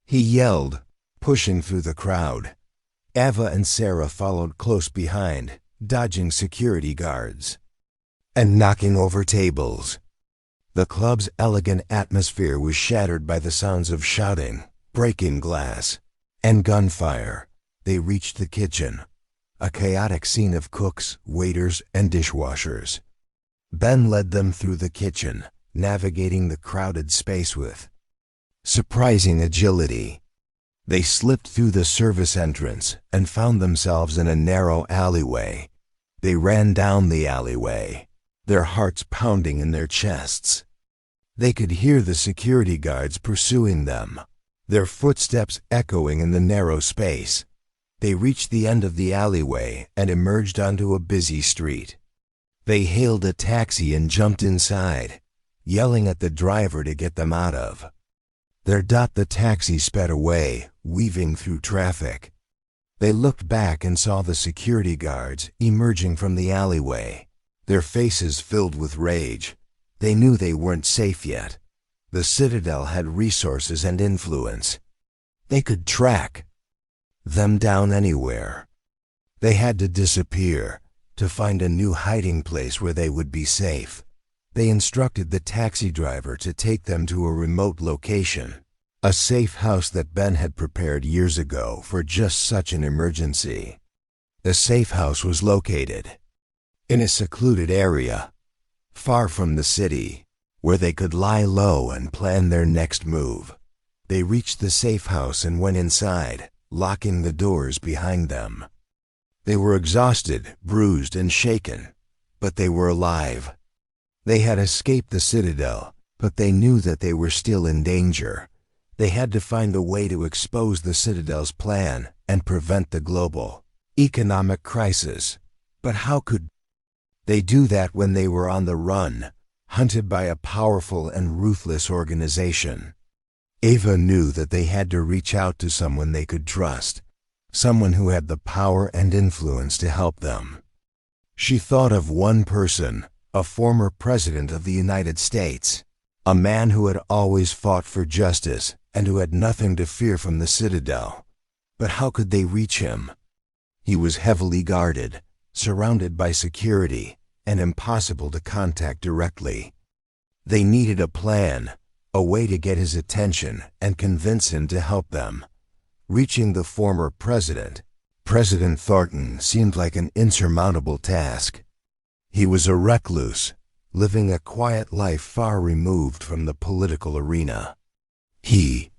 he yelled, pushing through the crowd. Eva and Sarah followed close behind, dodging security guards and knocking over tables. The club's elegant atmosphere was shattered by the sounds of shouting, breaking glass, and gunfire. They reached the kitchen, a chaotic scene of cooks, waiters, and dishwashers. Ben led them through the kitchen, navigating the crowded space with surprising agility. They slipped through the service entrance and found themselves in a narrow alleyway. They ran down the alleyway, their hearts pounding in their chests. They could hear the security guards pursuing them, their footsteps echoing in the narrow space. They reached the end of the alleyway and emerged onto a busy street. They hailed a taxi and jumped inside, yelling at the driver to get them out of. The taxi sped away, weaving through traffic. They looked back and saw the security guards emerging from the alleyway, their faces filled with rage. They knew they weren't safe yet. The Citadel had resources and influence. They could track them down anywhere. They had to disappear, to find a new hiding place where they would be safe. They instructed the taxi driver to take them to a remote location, a safe house that Ben had prepared years ago for just such an emergency. The safe house was located in a secluded area, far from the city, where they could lie low and plan their next move. They reached the safe house and went inside, locking the doors behind them. They were exhausted, bruised, and shaken, but they were alive. They had escaped the Citadel, but they knew that they were still in danger. They had to find a way to expose the Citadel's plan and prevent the global economic crisis. But how could they do that when they were on the run, hunted by a powerful and ruthless organization? Eva knew that they had to reach out to someone they could trust, someone who had the power and influence to help them. She thought of one person, a former president of the United States, a man who had always fought for justice and who had nothing to fear from the Citadel. But how could they reach him? He was heavily guarded, surrounded by security, and impossible to contact directly. They needed a plan, a way to get his attention and convince him to help them. Reaching the former president, President Thornton, seemed like an insurmountable task. He was a recluse, living a quiet life far removed from the political arena. He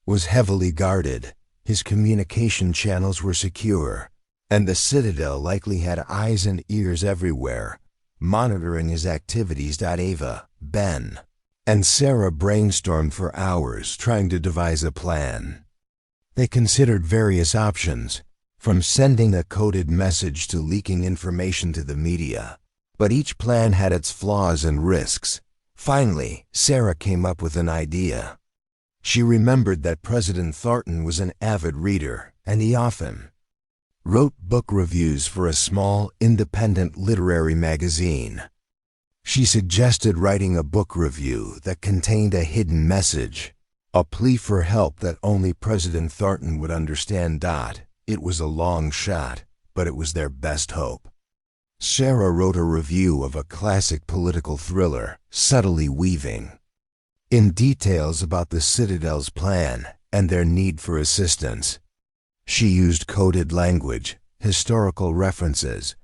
was heavily guarded, his communication channels were secure, and the Citadel likely had eyes and ears everywhere, monitoring his activities. Eva, Ben, and Sarah brainstormed for hours trying to devise a plan. They considered various options, from sending a coded message to leaking information to the media. But each plan had its flaws and risks. Finally, Sarah came up with an idea. She remembered that President Thornton was an avid reader, and he often wrote book reviews for a small, independent literary magazine. She suggested writing a book review that contained a hidden message, a plea for help that only President Thornton would understand. It was a long shot, but it was their best hope. Sarah wrote a review of a classic political thriller, subtly weaving in details about the Citadel's plan and their need for assistance. She used coded language, historical references,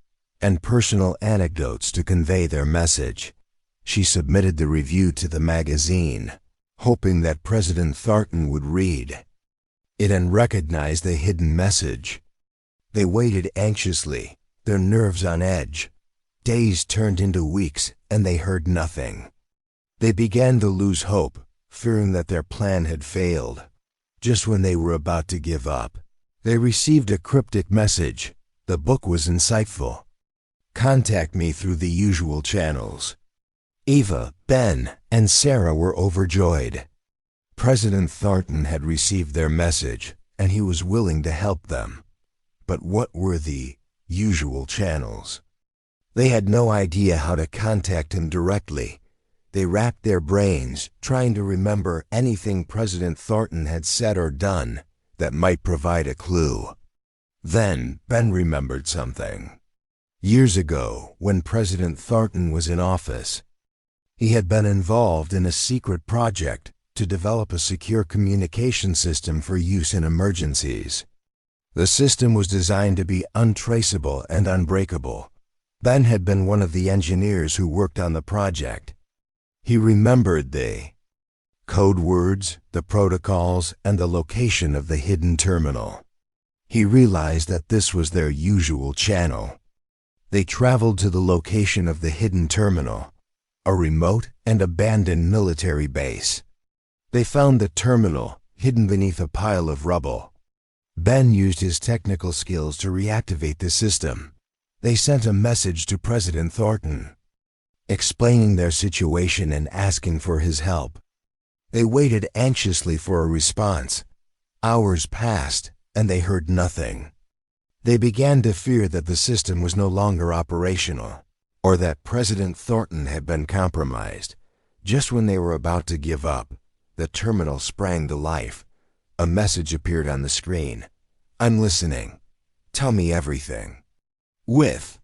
and personal anecdotes to convey their message. She submitted the review to the magazine, hoping that President Thornton would read it and recognize the hidden message. They waited anxiously, their nerves on edge. Days turned into weeks, and they heard nothing. They began to lose hope, fearing that their plan had failed. Just when they were about to give up, they received a cryptic message. The book was insightful. Contact me through the usual channels. Eva, Ben, and Sarah were overjoyed. President Thornton had received their message, and he was willing to help them. But what were the usual channels? They had no idea how to contact him directly. They racked their brains, trying to remember anything President Thornton had said or done that might provide a clue. Then Ben remembered something. Years ago, when President Thornton was in office, he had been involved in a secret project to develop a secure communication system for use in emergencies. The system was designed to be untraceable and unbreakable. Ben had been one of the engineers who worked on the project. He remembered the code words, the protocols, and the location of the hidden terminal. He realized that this was their usual channel. They traveled to the location of the hidden terminal, a remote and abandoned military base. They found the terminal hidden beneath a pile of rubble. Ben used his technical skills to reactivate the system. They sent a message to President Thornton, explaining their situation and asking for his help. They waited anxiously for a response. Hours passed, and they heard nothing. They began to fear that the system was no longer operational, or that President Thornton had been compromised. Just when they were about to give up, the terminal sprang to life. A message appeared on the screen. "I'm listening. Tell me everything." With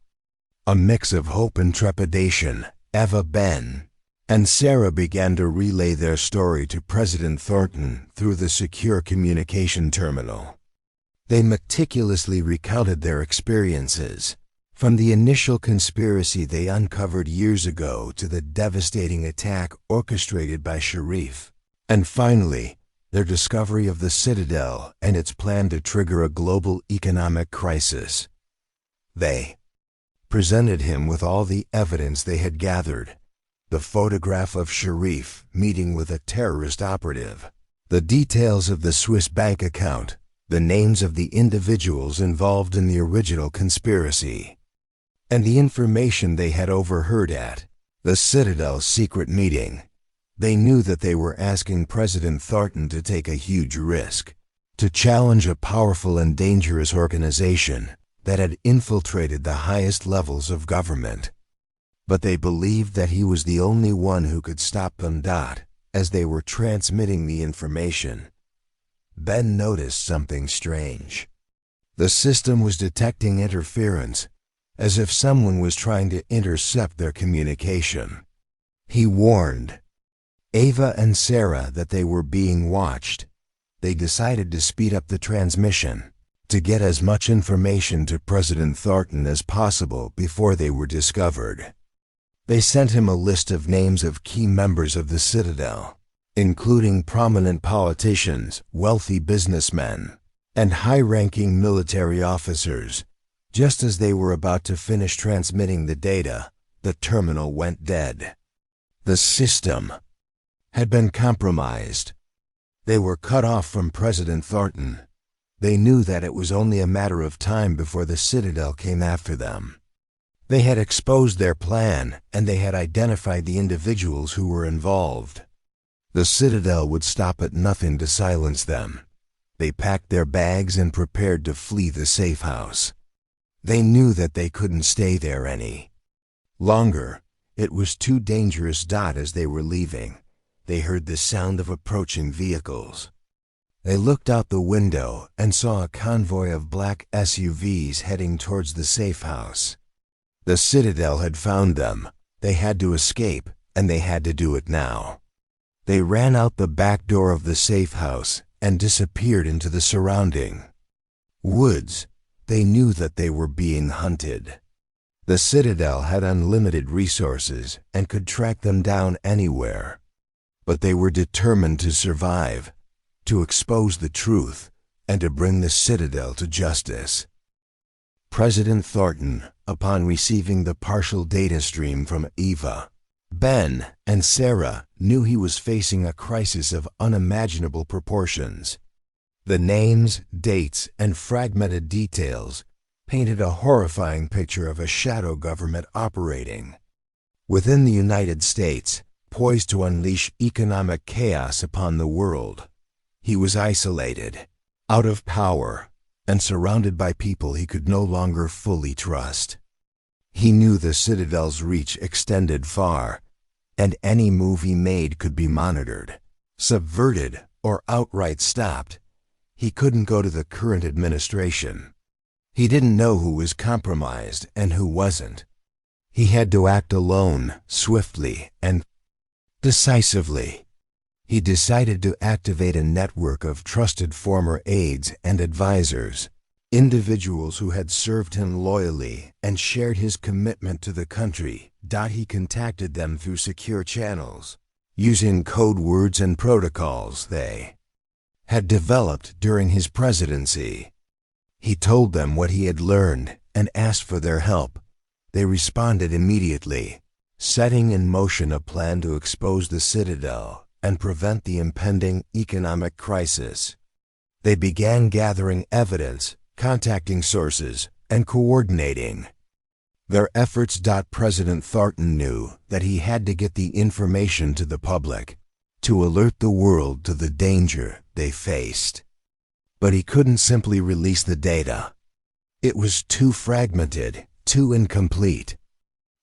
a mix of hope and trepidation, Eva, Ben, and Sarah began to relay their story to President Thornton through the secure communication terminal. They meticulously recounted their experiences, from the initial conspiracy they uncovered years ago to the devastating attack orchestrated by Sharif, and finally, their discovery of the Citadel and its plan to trigger a global economic crisis. They presented him with all the evidence they had gathered: the photograph of Sharif meeting with a terrorist operative, the details of the Swiss bank account, the names of the individuals involved in the original conspiracy, and the information they had overheard at the Citadel's secret meeting. They knew that they were asking President Thornton to take a huge risk, to challenge a powerful and dangerous organization that had infiltrated the highest levels of government. But they believed that he was the only one who could stop them. As they were transmitting the information, Ben noticed something strange. The system was detecting interference, as if someone was trying to intercept their communication. He warned Ava and Sarah that they were being watched. They decided to speed up the transmission, to get as much information to President Thornton as possible before they were discovered. They sent him a list of names of key members of the Citadel, including prominent politicians, wealthy businessmen, and high-ranking military officers. Just as they were about to finish transmitting the data, the terminal went dead. The system had been compromised. They were cut off from President Thornton. They knew that it was only a matter of time before the Citadel came after them. They had exposed their plan, and they had identified the individuals who were involved. The Citadel would stop at nothing to silence them. They packed their bags and prepared to flee the safe house. They knew that they couldn't stay there any longer. It was too dangerous. As they were leaving, they heard the sound of approaching vehicles. They looked out the window and saw a convoy of black SUVs heading towards the safe house. The Citadel had found them. They had to escape, and they had to do it now. They ran out the back door of the safe house and disappeared into the surrounding woods. They knew that they were being hunted. The Citadel had unlimited resources and could track them down anywhere. But they were determined to survive, to expose the truth, and to bring the Citadel to justice. President Thornton, upon receiving the partial data stream from Eva, Ben, and Sarah, knew he was facing a crisis of unimaginable proportions. The names, dates, and fragmented details painted a horrifying picture of a shadow government operating within the United States, poised to unleash economic chaos upon the world. He was isolated, out of power, and surrounded by people he could no longer fully trust. He knew the Citadel's reach extended far, and any move he made could be monitored, subverted, or outright stopped. He couldn't go to the current administration. He didn't know who was compromised and who wasn't. He had to act alone, swiftly, and decisively. He decided to activate a network of trusted former aides and advisors, individuals who had served him loyally and shared his commitment to the country. He contacted them through secure channels, using code words and protocols they had developed during his presidency. He told them what he had learned and asked for their help. They responded immediately, setting in motion a plan to expose the Citadel and prevent the impending economic crisis. They began gathering evidence, contacting sources, and coordinating their efforts. President Thornton knew that he had to get the information to the public, to alert the world to the danger they faced. But he couldn't simply release the data. It was too fragmented, too incomplete.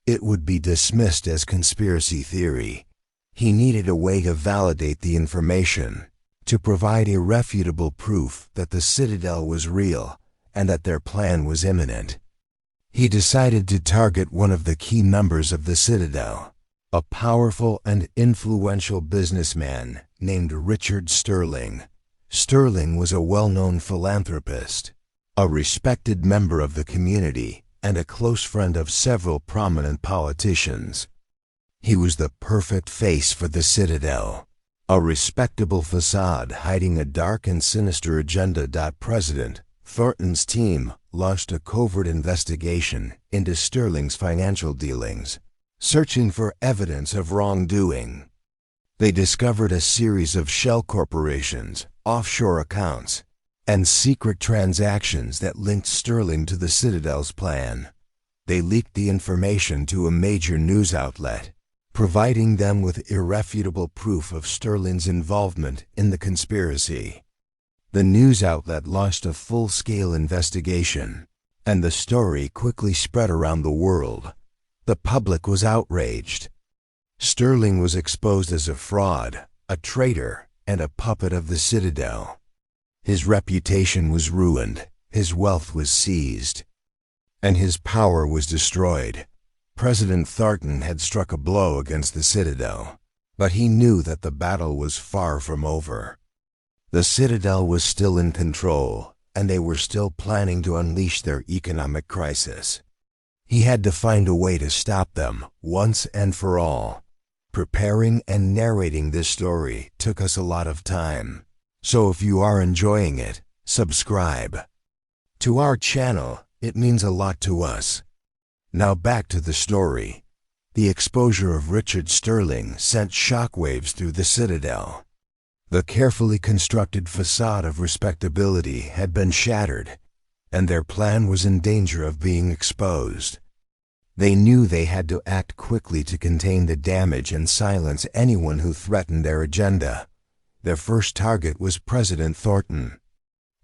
It would be dismissed as conspiracy theory. He needed a way to validate the information, to provide irrefutable proof that the Citadel was real and that their plan was imminent. He decided to target one of the key members of the Citadel, a powerful and influential businessman named Richard Sterling. Sterling was a well-known philanthropist, a respected member of the community, and a close friend of several prominent politicians. He was the perfect face for the Citadel, a respectable facade hiding a dark and sinister agenda. President Thornton's team launched a covert investigation into Sterling's financial dealings, searching for evidence of wrongdoing. They discovered a series of shell corporations, offshore accounts, and secret transactions that linked Sterling to the Citadel's plan. They leaked the information to a major news outlet, providing them with irrefutable proof of Sterling's involvement in the conspiracy. The news outlet launched a full-scale investigation, and the story quickly spread around the world. The public was outraged. Sterling was exposed as a fraud, a traitor, and a puppet of the Citadel. His reputation was ruined, his wealth was seized, and his power was destroyed. President Thornton had struck a blow against the Citadel, but he knew that the battle was far from over. The Citadel was still in control, and they were still planning to unleash their economic crisis. He had to find a way to stop them once and for all. Preparing and narrating this story took us a lot of time, so if you are enjoying it, subscribe to our channel. It means a lot to us. Now back to the story. The exposure of Richard Sterling sent shockwaves through the Citadel. The carefully constructed facade of respectability had been shattered, and their plan was in danger of being exposed. They knew they had to act quickly to contain the damage and silence anyone who threatened their agenda. Their first target was President Thornton.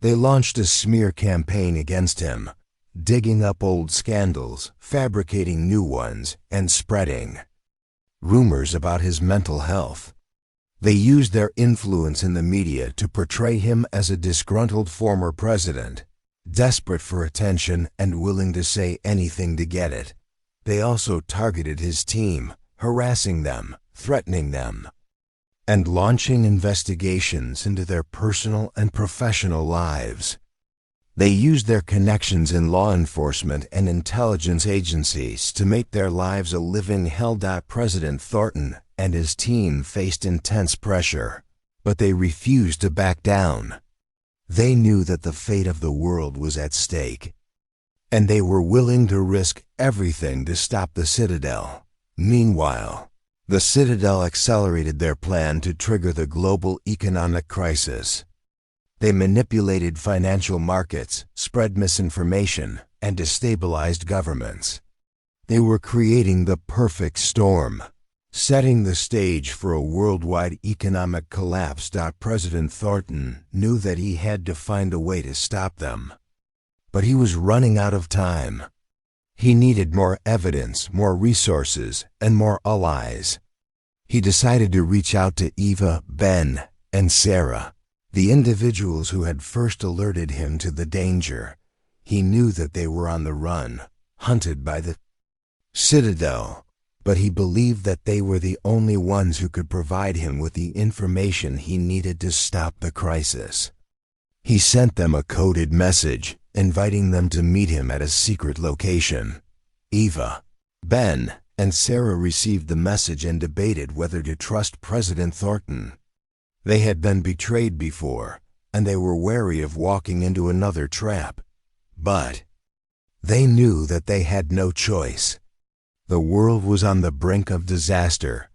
They launched a smear campaign against him, digging up old scandals, fabricating new ones, and spreading rumors about his mental health. They used their influence in the media to portray him as a disgruntled former president, desperate for attention and willing to say anything to get it. They also targeted his team, harassing them, threatening them, and launching investigations into their personal and professional lives. They used their connections in law enforcement and intelligence agencies to make their lives a living hell. President Thornton and his team faced intense pressure, but they refused to back down. They knew that the fate of the world was at stake, and they were willing to risk everything to stop the Citadel. Meanwhile, the Citadel accelerated their plan to trigger the global economic crisis. They manipulated financial markets, spread misinformation, and destabilized governments. They were creating the perfect storm. setting the stage for a worldwide economic collapse. President Thornton knew that he had to find a way to stop them. But he was running out of time. He needed more evidence, more resources, and more allies. He decided to reach out to Eva, Ben, and Sarah, the individuals who had first alerted him to the danger. He knew that they were on the run, hunted by the Citadel, but he believed that they were the only ones who could provide him with the information he needed to stop the crisis. He sent them a coded message, inviting them to meet him at a secret location. Eva, Ben, and Sarah received the message and debated whether to trust President Thornton. They had been betrayed before, and they were wary of walking into another trap. But they knew that they had no choice. The world was on the brink of disaster,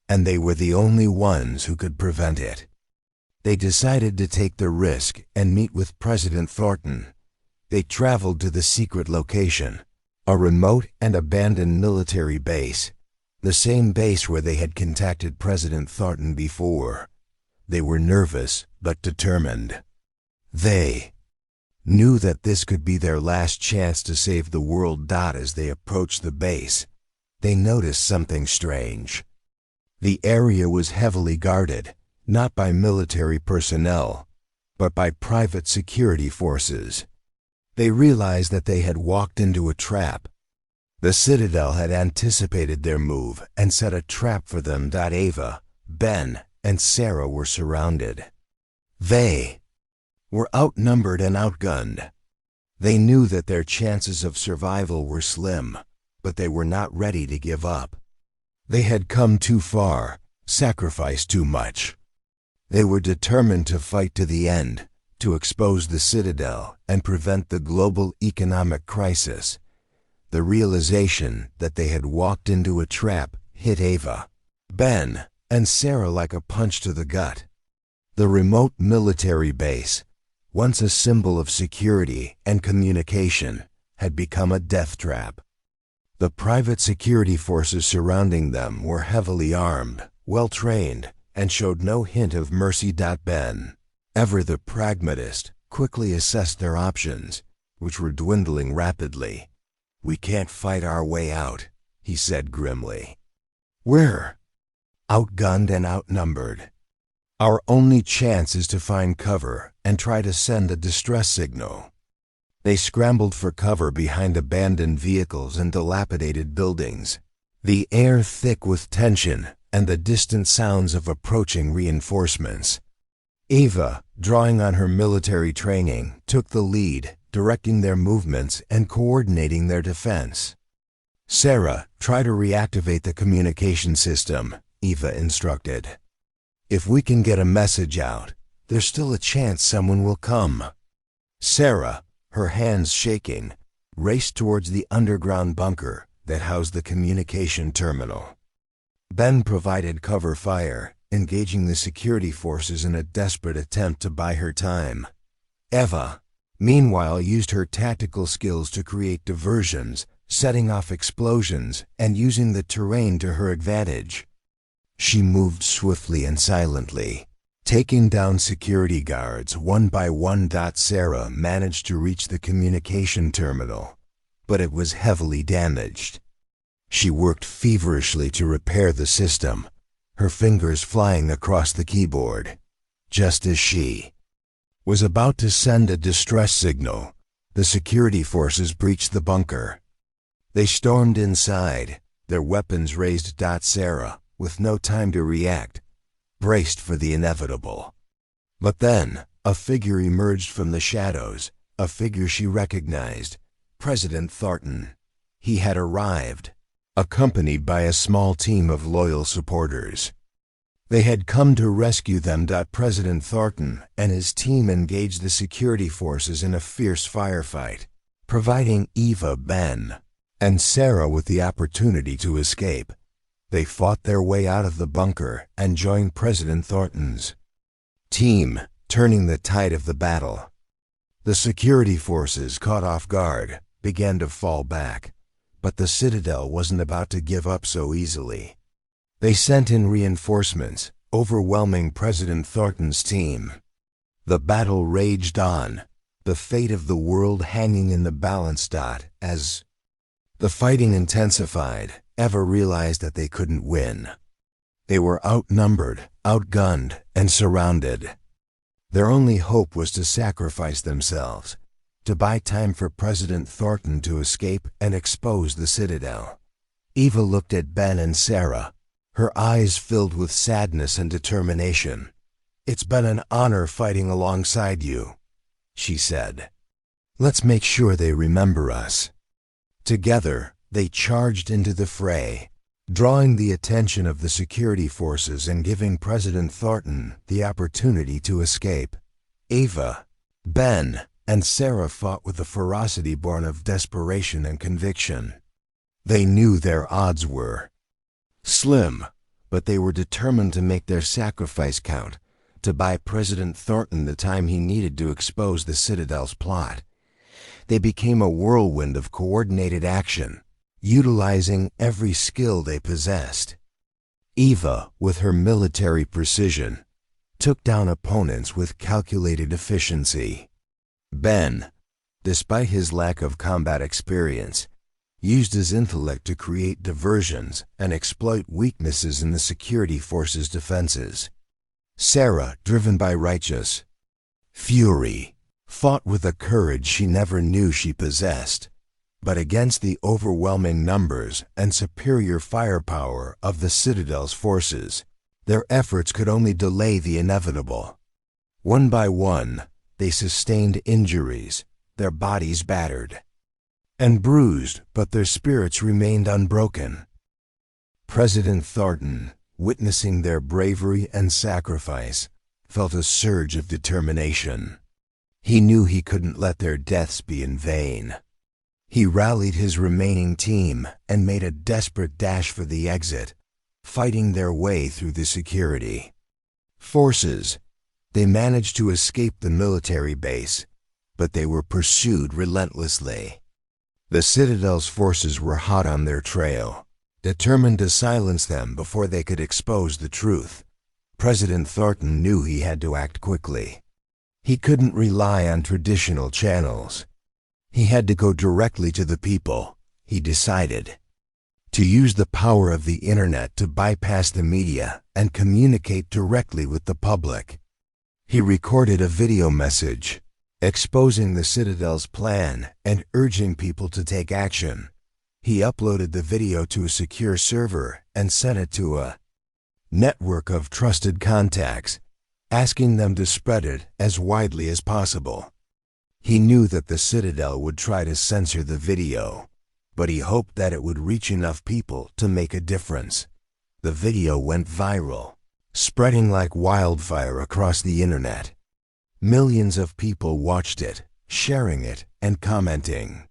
and they were the only ones who could prevent it. They decided to take the risk and meet with President Thornton. They traveled to the secret location, a remote and abandoned military base, the same base where they had contacted President Thornton before. They were nervous but determined. They knew that this could be their last chance to save the world. As they approached the base, they noticed something strange. The area was heavily guarded, not by military personnel, but by private security forces. They realized that they had walked into a trap. The Citadel had anticipated their move and set a trap for them. Eva, Ben, and Sarah were surrounded. They were outnumbered and outgunned. They knew that their chances of survival were slim, but they were not ready to give up. They had come too far, sacrificed too much. They were determined to fight to the end, to expose the Citadel and prevent the global economic crisis. The realization that they had walked into a trap hit Eva, Ben, and Sarah like a punch to the gut. The remote military base, once a symbol of security and communication, had become a death trap. The private security forces surrounding them were heavily armed, well-trained, and showed no hint of mercy. Ben, ever the pragmatist, quickly assessed their options, which were dwindling rapidly. "We can't fight our way out," he said grimly. "We're outgunned and outnumbered. Our only chance is to find cover and try to send a distress signal." They scrambled for cover behind abandoned vehicles and dilapidated buildings, the air thick with tension and the distant sounds of approaching reinforcements. Eva, drawing on her military training, took the lead, directing their movements and coordinating their defense. "Sarah, try to reactivate the communication system," Eva instructed. "If we can get a message out, there's still a chance someone will come." Sarah, her hands shaking, raced towards the underground bunker that housed the communication terminal. Ben provided cover fire, engaging the security forces in a desperate attempt to buy her time. Eva, meanwhile, used her tactical skills to create diversions, setting off explosions and using the terrain to her advantage. She moved swiftly and silently, taking down security guards one by one. Sarah managed to reach the communication terminal, but it was heavily damaged. She worked feverishly to repair the system, her fingers flying across the keyboard. Just as she was about to send a distress signal, the security forces breached the bunker. They stormed inside, their weapons raised. Sarah, with no time to react, braced for the inevitable. But then, a figure emerged from the shadows, a figure she recognized, President Thornton. He had arrived, accompanied by a small team of loyal supporters. They had come to rescue them. President Thornton and his team engaged the security forces in a fierce firefight, providing Eva, Ben, and Sarah with the opportunity to escape. They fought their way out of the bunker and joined President Thornton's team, turning the tide of the battle. The security forces, caught off guard, began to fall back, but the Citadel wasn't about to give up so easily. They sent in reinforcements, overwhelming President Thornton's team. The battle raged on, the fate of the world hanging in the balance. As the fighting intensified, Eva realized that they couldn't win. They were outnumbered, outgunned, and surrounded. Their only hope was to sacrifice themselves, to buy time for President Thornton to escape and expose the citadel. Eva looked at Ben and Sarah, her eyes filled with sadness and determination. "It's been an honor fighting alongside you," she said. "Let's make sure they remember us." Together, they charged into the fray, drawing the attention of the security forces and giving President Thornton the opportunity to escape. Eva, Ben, and Sarah fought with a ferocity born of desperation and conviction. They knew their odds were slim, but they were determined to make their sacrifice count, to buy President Thornton the time he needed to expose the Citadel's plot. They became a whirlwind of coordinated action, utilizing every skill they possessed. Eva, with her military precision, took down opponents with calculated efficiency. Ben, despite his lack of combat experience, used his intellect to create diversions and exploit weaknesses in the security forces' defenses. Sarah, driven by righteous fury, fought with a courage she never knew she possessed. But against the overwhelming numbers and superior firepower of the Citadel's forces, their efforts could only delay the inevitable. One by one, they sustained injuries, their bodies battered and bruised, but their spirits remained unbroken. President Thornton, witnessing their bravery and sacrifice, felt a surge of determination. He knew he couldn't let their deaths be in vain. He rallied his remaining team and made a desperate dash for the exit, fighting their way through the security forces. They managed to escape the military base, but they were pursued relentlessly. The Citadel's forces were hot on their trail, determined to silence them before they could expose the truth. President Thornton knew he had to act quickly. He couldn't rely on traditional channels. He had to go directly to the people, he decided. To use the power of the internet to bypass the media and communicate directly with the public. He recorded a video message, exposing the Citadel's plan and urging people to take action. He uploaded the video to a secure server and sent it to a network of trusted contacts, asking them to spread it as widely as possible. He knew that the Citadel would try to censor the video, but he hoped that it would reach enough people to make a difference. The video went viral, spreading like wildfire across the internet. Millions of people watched it, sharing it, and commenting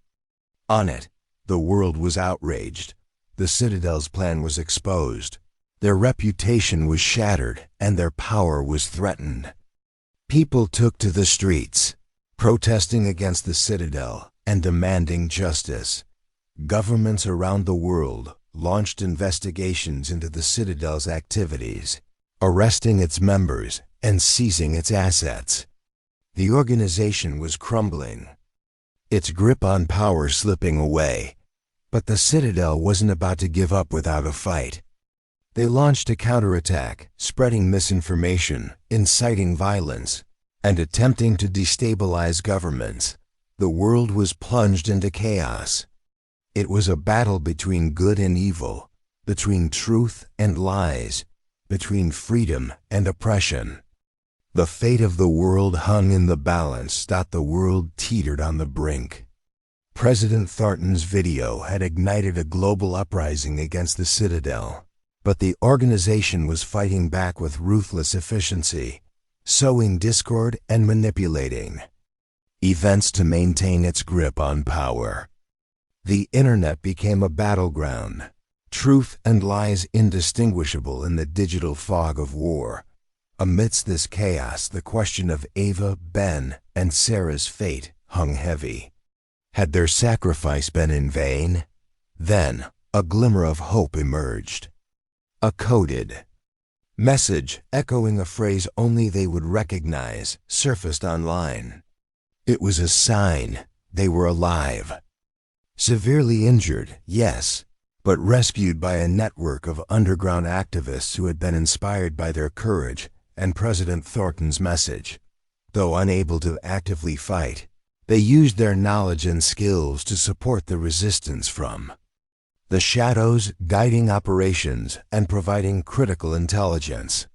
on it. The world was outraged. The Citadel's plan was exposed. Their reputation was shattered, and their power was threatened. People took to the streets, protesting against the Citadel and demanding justice. Governments around the world launched investigations into the Citadel's activities, arresting its members and seizing its assets. The organization was crumbling, its grip on power slipping away. But the Citadel wasn't about to give up without a fight. They launched a counterattack, spreading misinformation, inciting violence, and attempting to destabilize governments. The world was plunged into chaos. It was a battle between good and evil, between truth and lies, between freedom and oppression. The fate of the world hung in the balance. The world teetered on the brink. President Thornton's video had ignited a global uprising against the Citadel, but the organization was fighting back with ruthless efficiency, sowing discord and manipulating events to maintain its grip on power. The internet became a battleground, truth and lies indistinguishable in the digital fog of war. Amidst this chaos, the question of Eva, Ben, and Sarah's fate hung heavy. Had their sacrifice been in vain? Then, a glimmer of hope emerged. A coded message, echoing a phrase only they would recognize, surfaced online. It was a sign they were alive. Severely injured, yes, but rescued by a network of underground activists who had been inspired by their courage and President Thornton's message. Though unable to actively fight, they used their knowledge and skills to support the resistance from the shadows, guiding operations and providing critical intelligence.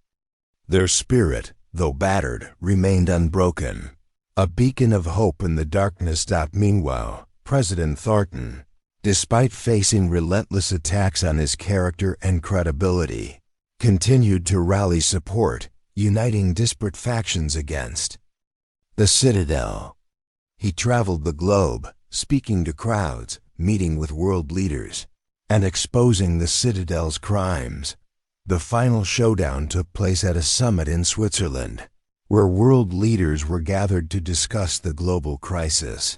Their spirit, though battered, remained unbroken, a beacon of hope in the darkness. Meanwhile, President Thornton, despite facing relentless attacks on his character and credibility, continued to rally support, uniting disparate factions against the Citadel. He traveled the globe, speaking to crowds, meeting with world leaders, and exposing the Citadel's crimes. The final showdown took place at a summit in Switzerland, where world leaders were gathered to discuss the global crisis.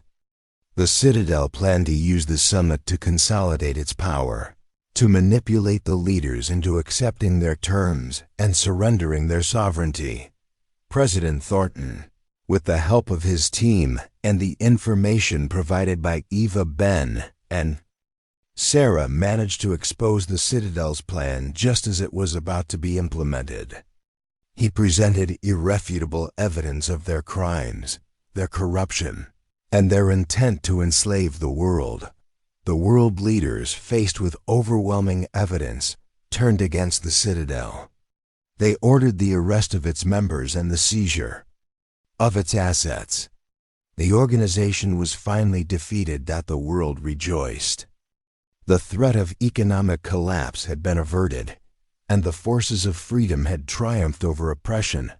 The Citadel planned to use the summit to consolidate its power, to manipulate the leaders into accepting their terms and surrendering their sovereignty. President Thornton, with the help of his team and the information provided by Eva, Ben, and Sarah, managed to expose the Citadel's plan just as it was about to be implemented. He presented irrefutable evidence of their crimes, their corruption, and their intent to enslave the world. The world leaders, faced with overwhelming evidence, turned against the Citadel. They ordered the arrest of its members and the seizure of its assets. The organization was finally defeated. The world rejoiced. The threat of economic collapse had been averted, and the forces of freedom had triumphed over oppression.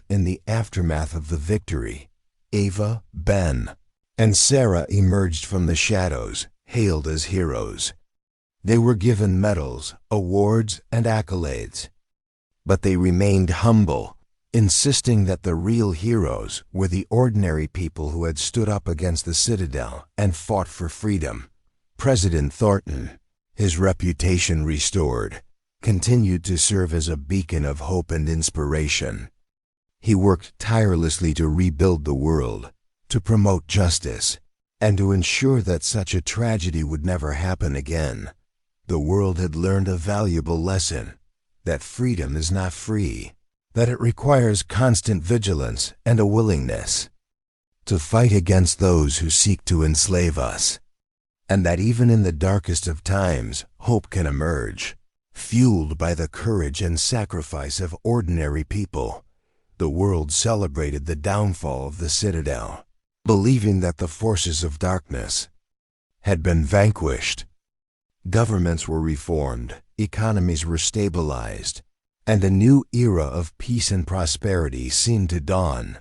In the aftermath of the victory, Eva, Ben, and Sarah emerged from the shadows, hailed as heroes. They were given medals, awards, and accolades. But they remained humble, insisting that the real heroes were the ordinary people who had stood up against the Citadel and fought for freedom. President Thornton, his reputation restored, continued to serve as a beacon of hope and inspiration. He worked tirelessly to rebuild the world, to promote justice, and to ensure that such a tragedy would never happen again. The world had learned a valuable lesson, that freedom is not free, that it requires constant vigilance and a willingness to fight against those who seek to enslave us, and that even in the darkest of times, hope can emerge, fueled by the courage and sacrifice of ordinary people. The world celebrated the downfall of the Citadel, believing that the forces of darkness had been vanquished. Governments were reformed, economies were stabilized, and a new era of peace and prosperity seemed to dawn.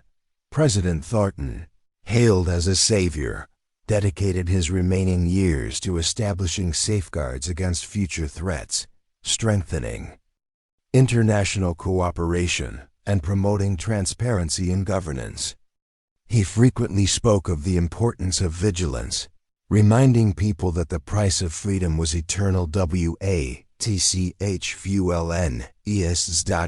President Thornton, hailed as a savior, dedicated his remaining years to establishing safeguards against future threats, strengthening international cooperation, and promoting transparency in governance. He frequently spoke of the importance of vigilance, reminding people that the price of freedom was eternal.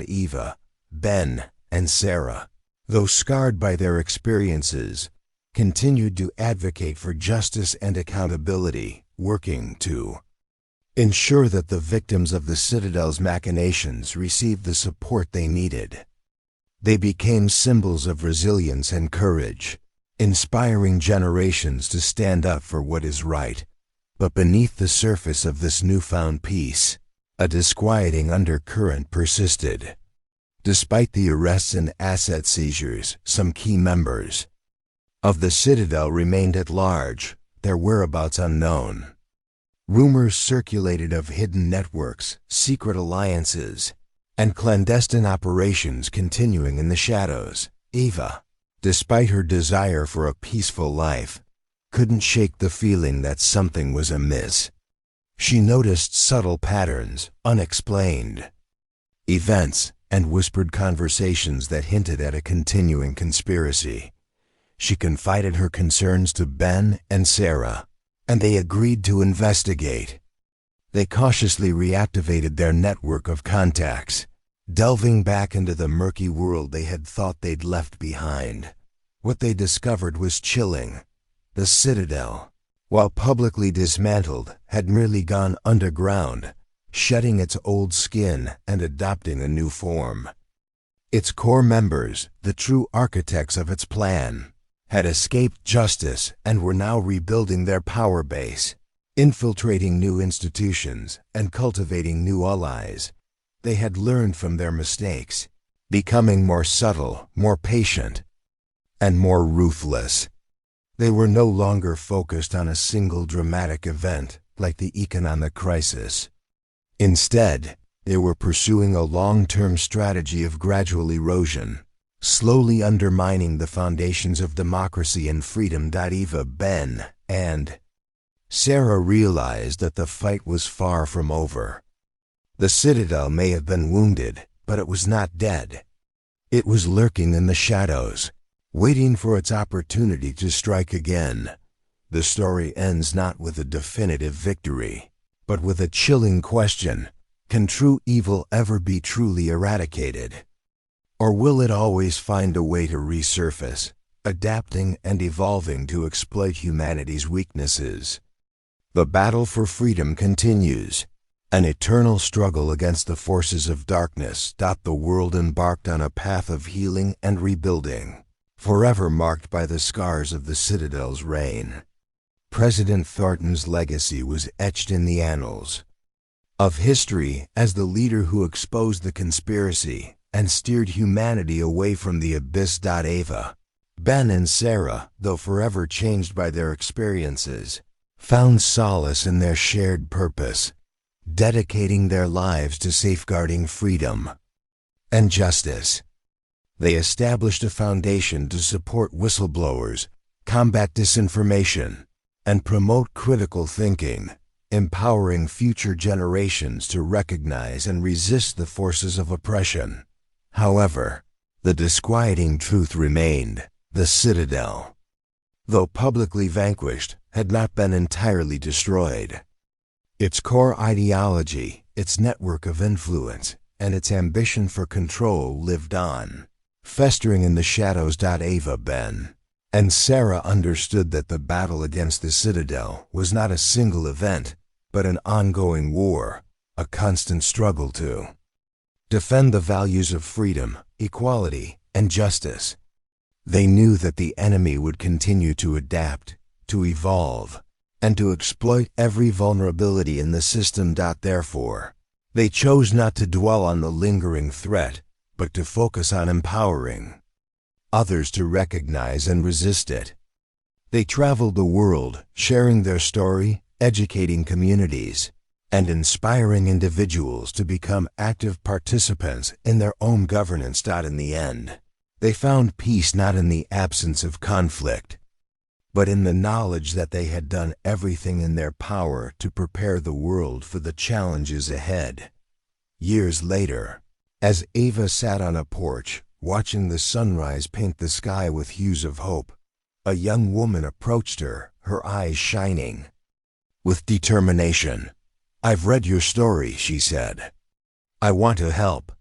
Eva, Ben, and Sarah, though scarred by their experiences, continued to advocate for justice and accountability, working to ensure that the victims of the Citadel's machinations received the support they needed. They became symbols of resilience and courage, inspiring generations to stand up for what is right. But beneath the surface of this newfound peace, a disquieting undercurrent persisted. Despite the arrests and asset seizures, some key members of the Citadel remained at large, their whereabouts unknown. Rumors circulated of hidden networks, secret alliances, and clandestine operations continuing in the shadows. Eva, despite her desire for a peaceful life, couldn't shake the feeling that something was amiss. She noticed subtle patterns, unexplained events, and whispered conversations that hinted at a continuing conspiracy. She confided her concerns to Ben and Sarah, and they agreed to investigate. They cautiously reactivated their network of contacts, delving back into the murky world they had thought they'd left behind. What they discovered was chilling. The Citadel, while publicly dismantled, had merely gone underground, shedding its old skin and adopting a new form. Its core members, the true architects of its plan, had escaped justice and were now rebuilding their power base, infiltrating new institutions and cultivating new allies. They had learned from their mistakes, becoming more subtle, more patient, and more ruthless. They were no longer focused on a single dramatic event like the economic crisis. Instead, they were pursuing a long-term strategy of gradual erosion, slowly undermining the foundations of democracy and freedom. Eva, Ben, and Sarah realized that the fight was far from over. The Citadel may have been wounded, but it was not dead. It was lurking in the shadows, waiting for its opportunity to strike again. The story ends not with a definitive victory, but with a chilling question: can true evil ever be truly eradicated? Or will it always find a way to resurface, adapting and evolving to exploit humanity's weaknesses? The battle for freedom continues, an eternal struggle against the forces of darkness. The world embarked on a path of healing and rebuilding, forever marked by the scars of the Citadel's reign. President Thornton's legacy was etched in the annals of history as the leader who exposed the conspiracy and steered humanity away from the abyss. Eva, Ben, and Sarah, though forever changed by their experiences, found solace in their shared purpose, dedicating their lives to safeguarding freedom and justice. They established a foundation to support whistleblowers, combat disinformation, and promote critical thinking, empowering future generations to recognize and resist the forces of oppression. However, the disquieting truth remained: the Citadel, though publicly vanquished, had not been entirely destroyed. Its core ideology, its network of influence, and its ambition for control lived on, festering in the shadows. Eva, Ben, and Sarah understood that the battle against the Citadel was not a single event, but an ongoing war, a constant struggle to defend the values of freedom, equality, and justice. They knew that the enemy would continue to adapt, to evolve, and to exploit every vulnerability in the system. Therefore, they chose not to dwell on the lingering threat, but to focus on empowering others to recognize and resist it. They traveled the world, sharing their story, educating communities, and inspiring individuals to become active participants in their own governance. In the end, they found peace not in the absence of conflict, but in the knowledge that they had done everything in their power to prepare the world for the challenges ahead. Years later, as Eva sat on a porch, watching the sunrise paint the sky with hues of hope, a young woman approached her, her eyes shining with determination. "I've read your story," she said. "I want to help."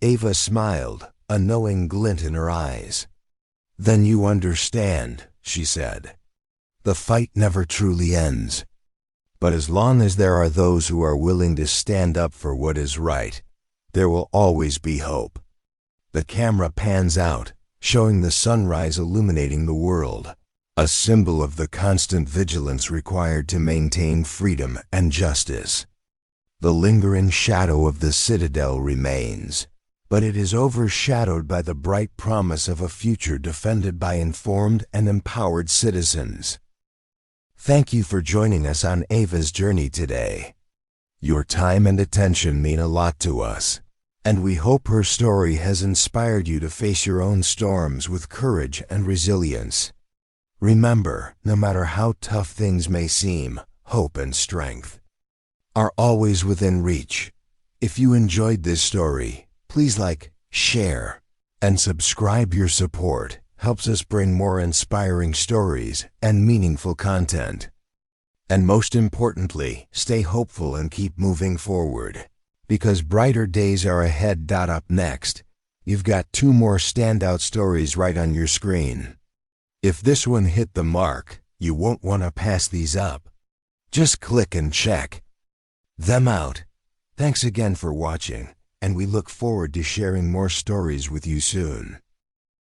Eva smiled, a knowing glint in her eyes. "Then you understand," she said. "The fight never truly ends. But as long as there are those who are willing to stand up for what is right, there will always be hope." The camera pans out, showing the sunrise illuminating the world, a symbol of the constant vigilance required to maintain freedom and justice. The lingering shadow of the Citadel remains, but it is overshadowed by the bright promise of a future defended by informed and empowered citizens. Thank you for joining us on Eva's journey today. Your time and attention mean a lot to us, and we hope her story has inspired you to face your own storms with courage and resilience. Remember, no matter how tough things may seem, hope and strength are always within reach. If you enjoyed this story, please like, share, and subscribe. Your support helps us bring more inspiring stories and meaningful content. And most importantly, stay hopeful and keep moving forward. Because brighter days are ahead. Up next, you've got 2 more standout stories right on your screen. If this one hit the mark, you won't want to pass these up. Just click and check them out. Thanks again for watching, and we look forward to sharing more stories with you soon.